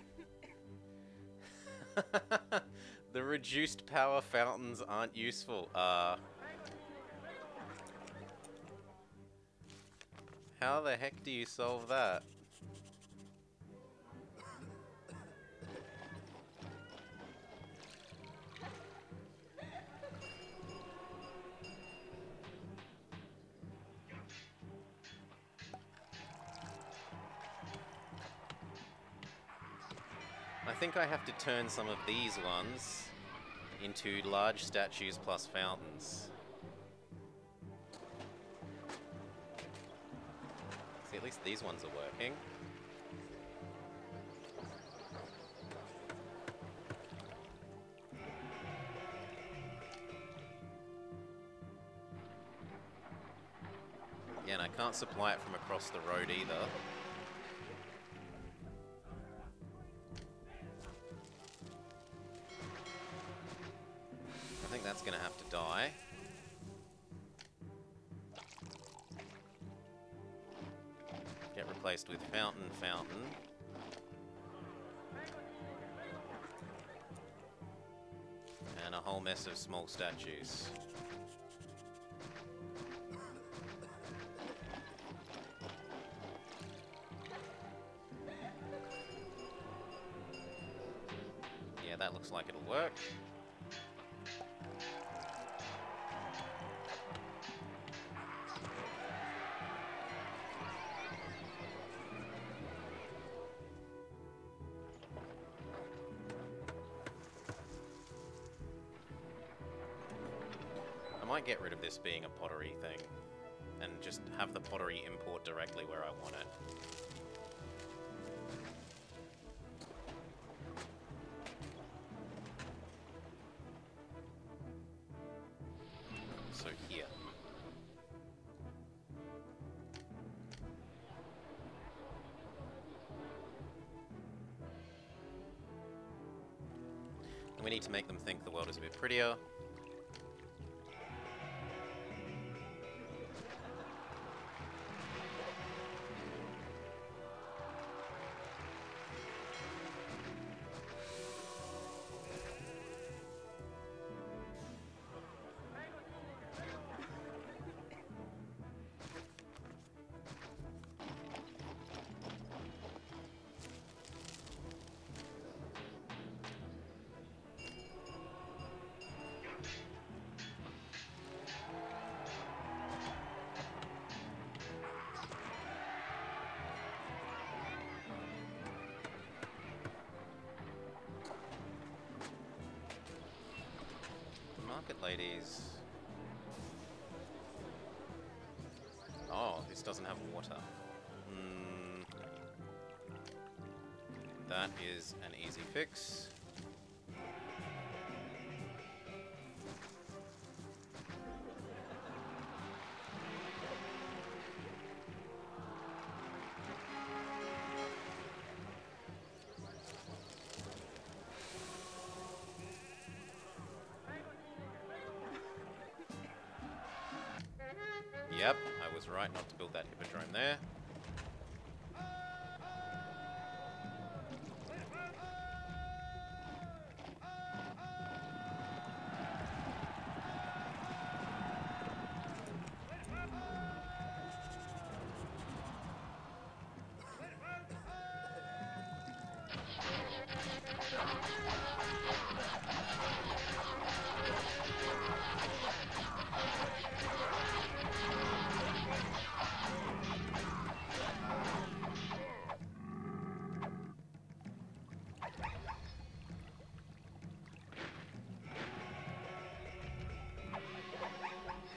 Speaker 1: The reduced power fountains aren't useful. How the heck do you solve that? I think I have to turn some of these ones into large statues plus fountains. See, at least these ones are working. Yeah, and I can't supply it from across the road either. I think that's gonna have to die. Get replaced with fountain. And a whole mess of small statues. Yeah, that looks like it'll work. I might get rid of this being a pottery thing and just have the pottery import directly where I want it. So here. And we need to make them think the world is a bit prettier. Market ladies. Oh, this doesn't have water. That is an easy fix. Yep, I was right not to build that hippodrome there.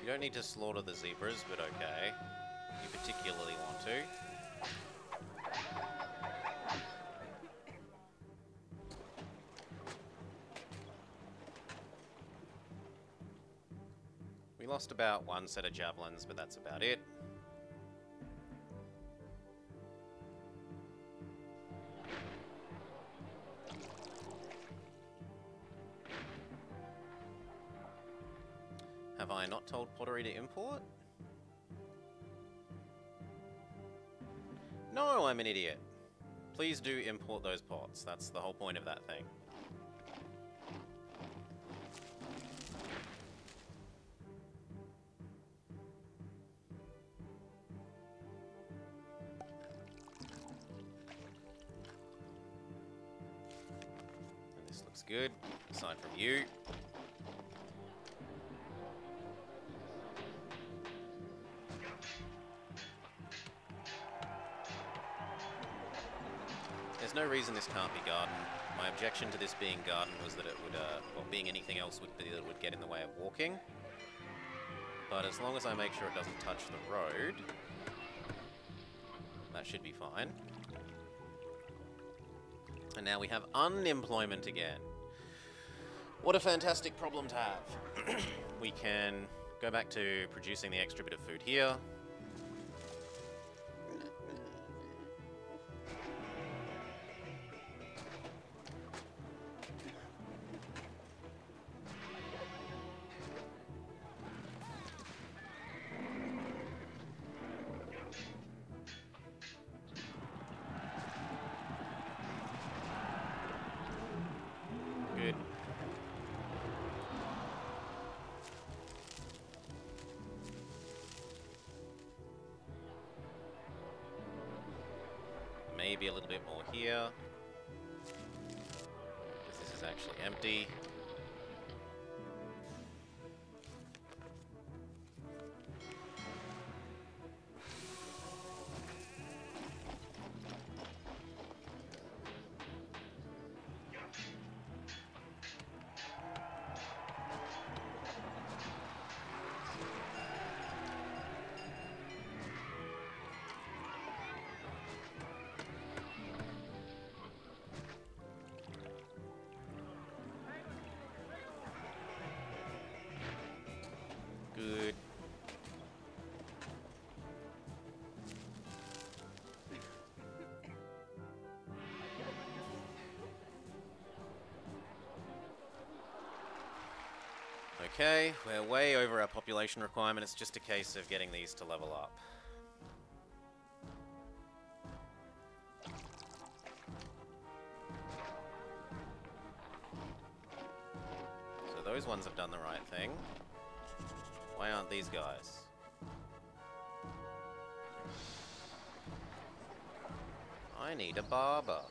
Speaker 1: You don't need to slaughter the zebras, but okay. You particularly want to. We lost about one set of javelins, but that's about it. Have I not told Pottery to import? No, I'm an idiot. Please do import those pots. That's the whole point of that thing. And this looks good, aside from you. There's no reason this can't be garden. My objection to this being garden was that it would, well, being anything else would be that it would get in the way of walking. But as long as I make sure it doesn't touch the road, that should be fine. And now we have unemployment again. What a fantastic problem to have. We can go back to producing the extra bit of food here. Good. Maybe a little bit more here, because this is actually empty. Good. Okay, we're way over our population requirement. It's just a case of getting these to level up. So those ones have done the right thing. Why aren't these guys? I need a barber.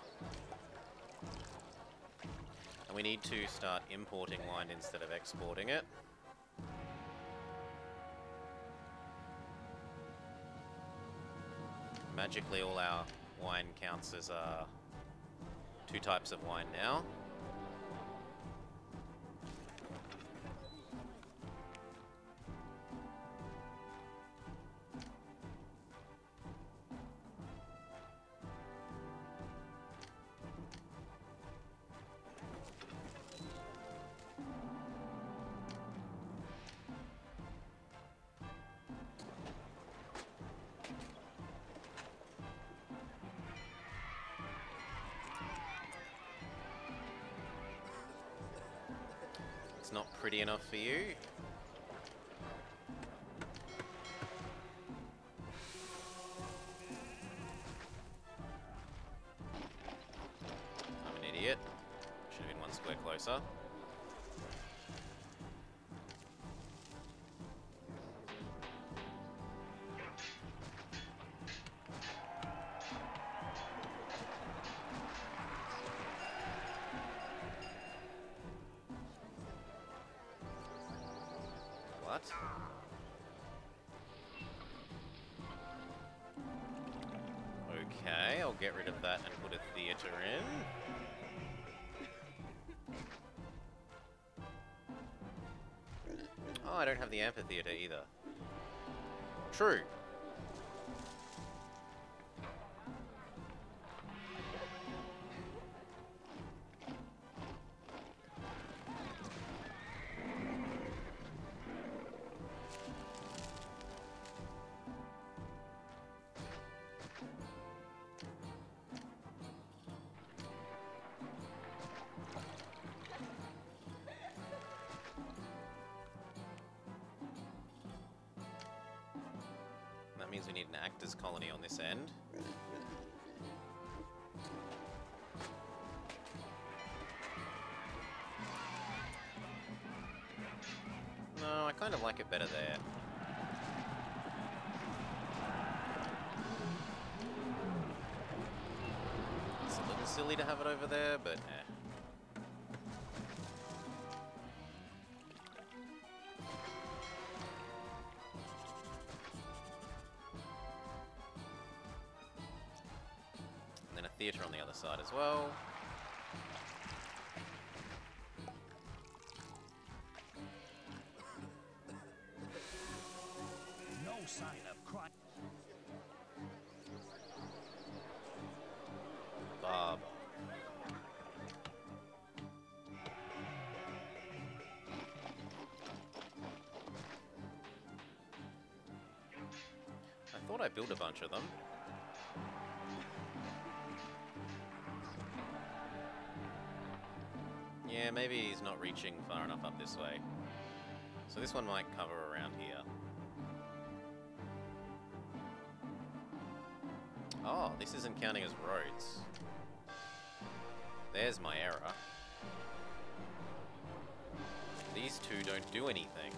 Speaker 1: And we need to start importing wine instead of exporting it. Magically, all our wine counts as two types of wine now. Not pretty enough for you. I'm an idiot. Should have been one square closer. What? Okay, I'll get rid of that and put a theatre in. Oh, I don't have the amphitheater either. True. That means we need an actors colony on this end. No, I kind of like it better there. It's a little silly to have it over there, but eh. And then a theatre on the other side as well.
Speaker 3: No sign of crime.
Speaker 1: Bob. I thought I built a bunch of them. Yeah, maybe he's not reaching far enough up this way. So this one might cover around here. Oh, this isn't counting as roads. There's my error. These two don't do anything.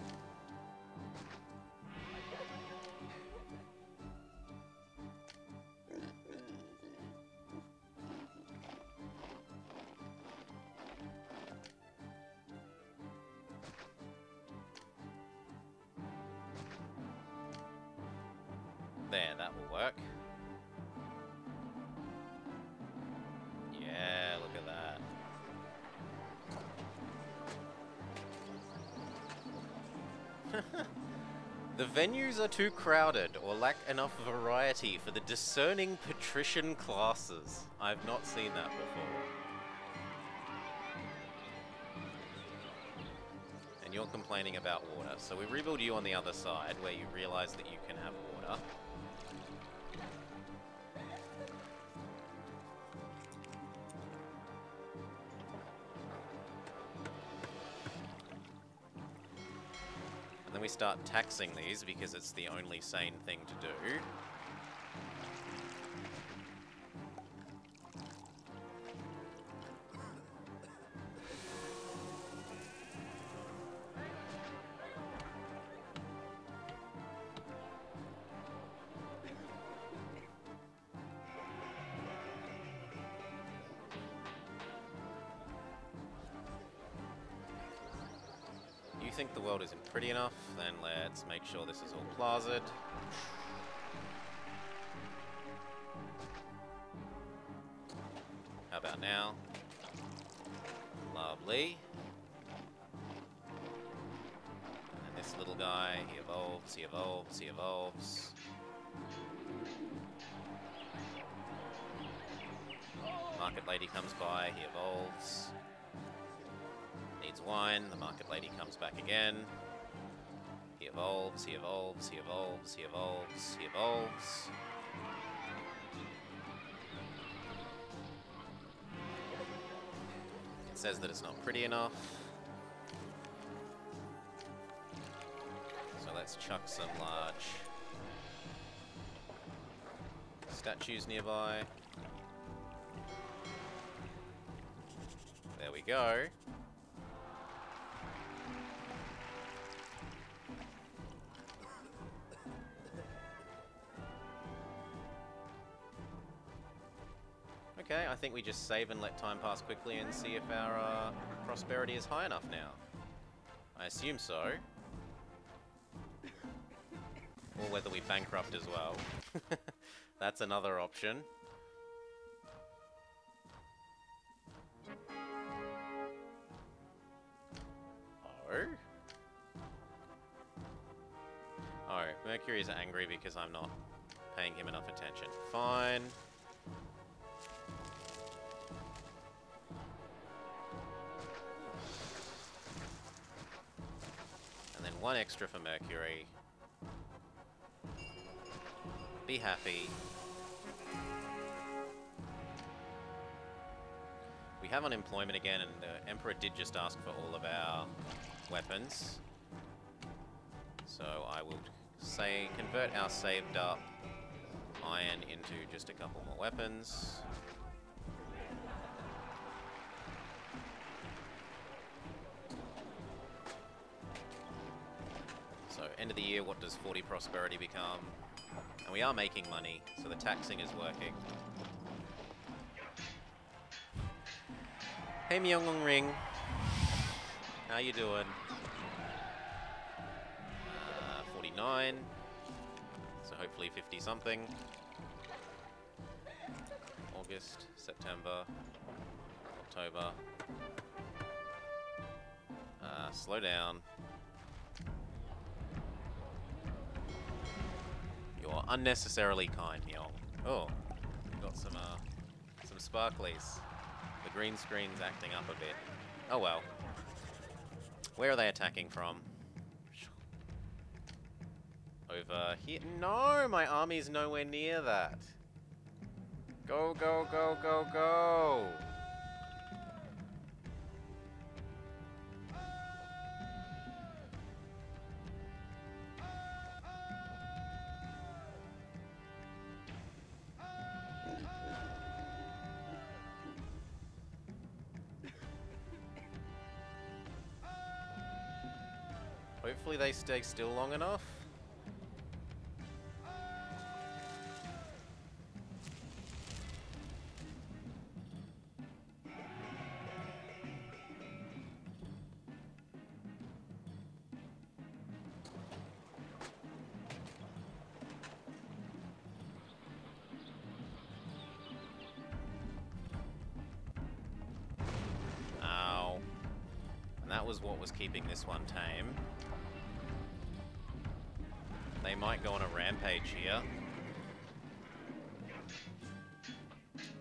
Speaker 1: There, that will work. Yeah, look at that. The venues are too crowded or lack enough variety for the discerning patrician classes. I've not seen that before. And you're complaining about water. So we rebuild you on the other side where you realize that you can have water. Then we start taxing these because it's the only sane thing to do. You think the world isn't pretty enough? Then let's make sure this is all plazaed. How about now? Lovely. And this little guy, he evolves, he evolves, he evolves. Market lady comes by, he evolves. Needs wine, the market lady comes back again. He evolves, he evolves, he evolves, he evolves, he evolves. It says that it's not pretty enough. So let's chuck some large statues nearby. There we go. Okay, I think we just save and let time pass quickly and see if our prosperity is high enough now. I assume so. Or whether we bankrupt as well. That's another option. Oh? Mercury is angry because I'm not paying him enough attention. Fine. And then 1 extra for Mercury. Be happy. We have unemployment again, and the Emperor did just ask for all of our weapons. So I will say convert our saved up iron into just a couple more weapons. So end of the year, what does 40 prosperity become? And we are making money, so the taxing is working. Hey Myung Ring, how you doing? 49, so hopefully 50 something. August, September, October. Slow down. You're unnecessarily kind, Myung. Oh, we got some sparklies. The green screen's acting up a bit. Oh well. Where are they attacking from? Over here. No, my army's nowhere near that. Go, go, go, go, go. Hopefully they stay still long enough. Ow. And that was what was keeping this one tame. They might go on a rampage here.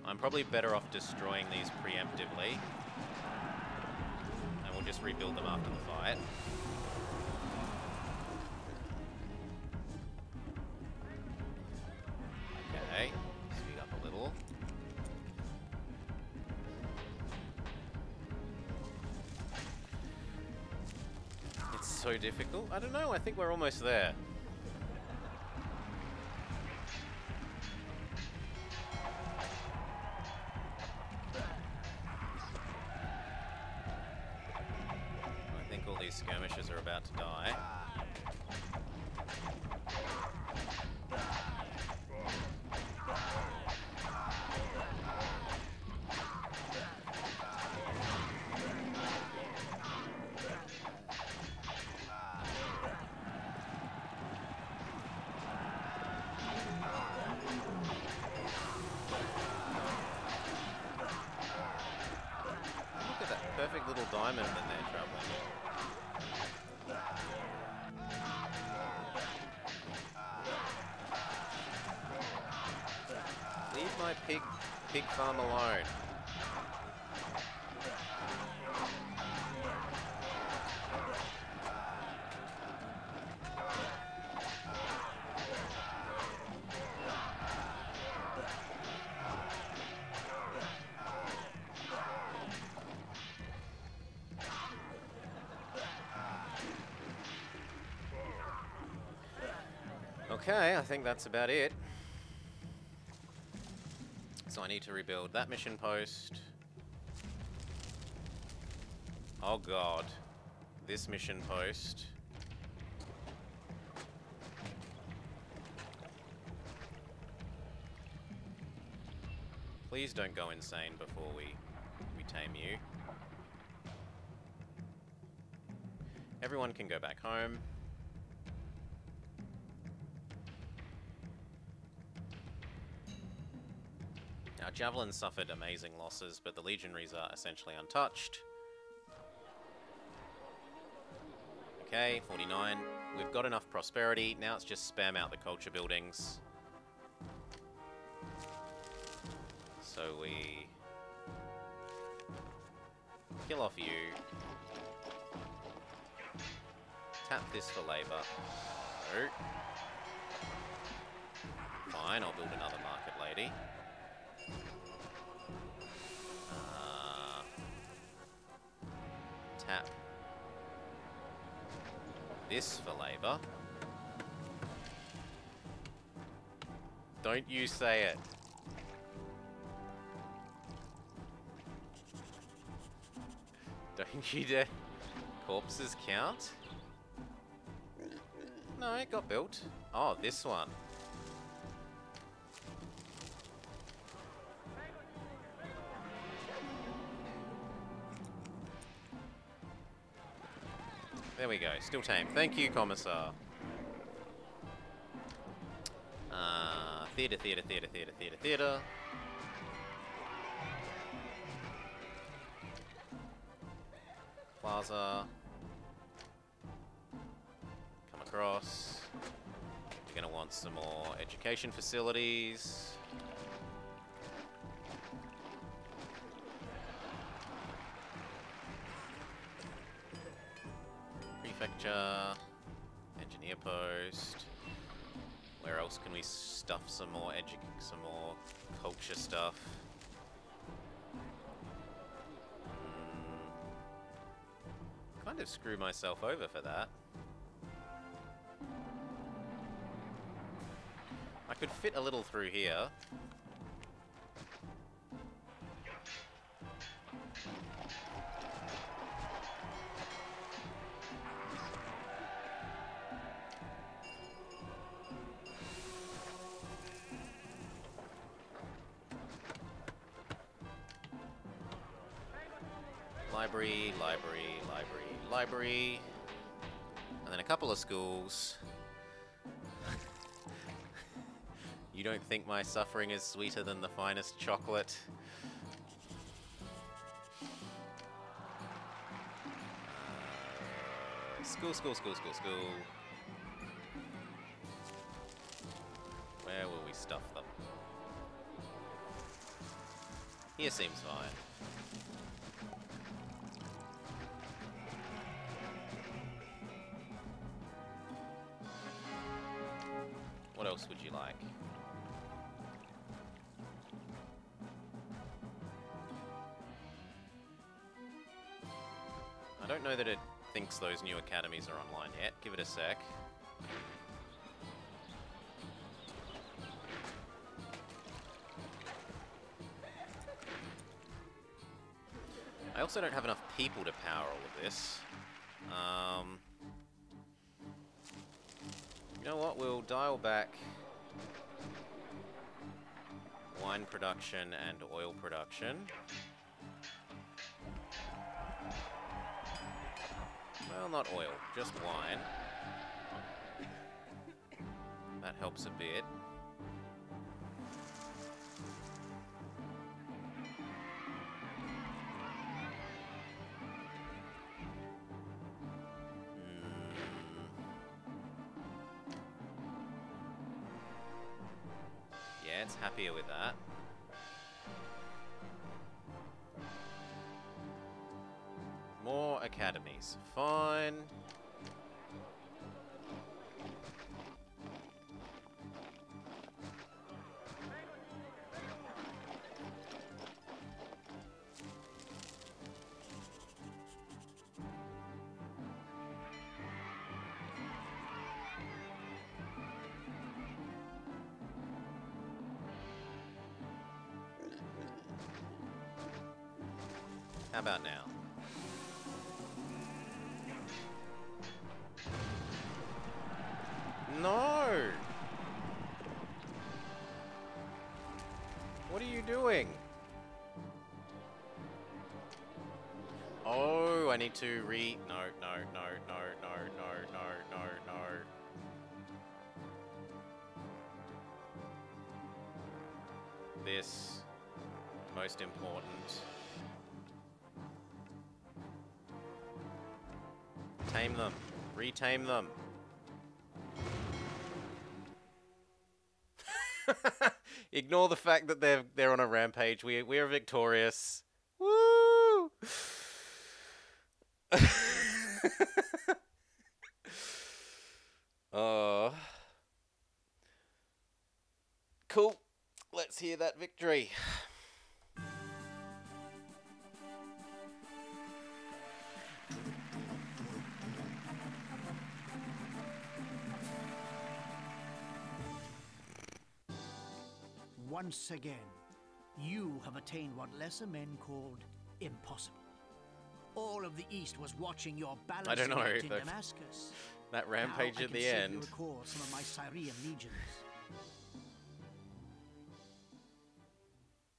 Speaker 1: I'm probably better off destroying these preemptively. And we'll just rebuild them after the fight. Okay, speed up a little. It's so difficult. I don't know, I think we're almost there. Skirmishers are about to die. Look at that perfect little diamond that they're traveling in. Leave my pig farm alone. Okay, I think that's about it. So I need to rebuild that mission post. Oh god. This mission post. Please don't go insane before we tame you. Everyone can go back home. Our javelins suffered amazing losses, but the legionaries are essentially untouched. Okay, 49. we've got enough prosperity. Now it's just spam out the culture buildings. So we kill off you. Tap this for labor. No. Fine, I'll build another market lady. Tap this for labor. Don't you say it. Don't you dare. Corpses count? No, it got built. Oh, this one. There we go. Still tame. Thank you, Commissar. Theatre, theatre, theatre, theatre, theatre, theatre. Plaza. Come across. We're going to want some more education facilities. Prefecture. Engineer post. Where else can we stuff some more culture stuff? Kind of screw myself over for that. I could fit a little through here. Library, library, library, library. And then a couple of schools. You don't think my suffering is sweeter than the finest chocolate? School, school, school, school, school. Where will we stuff them? Here seems fine. What else would you like? I don't know that it thinks those new academies are online yet. Give it a sec. I also don't have enough people to power all of this. You know what? We'll dial back wine production and oil production. Well, not oil, just wine. That helps a bit. Yeah, it's happier with that. More academies. Fine. How about now? No! What are you doing? Oh, I need to no, no, no, no, no, no, no, no, no. This, most important. Tame them. Retame them. Ignore the fact that they're on a rampage. We are victorious. Woo! Cool. Let's hear that victory.
Speaker 2: Once again, you have attained what lesser men called impossible. All of the East was watching your balancing act in Damascus.
Speaker 1: That rampage
Speaker 2: Now
Speaker 1: at the
Speaker 2: I can
Speaker 1: end.
Speaker 2: safely recall some of my Syrian legions.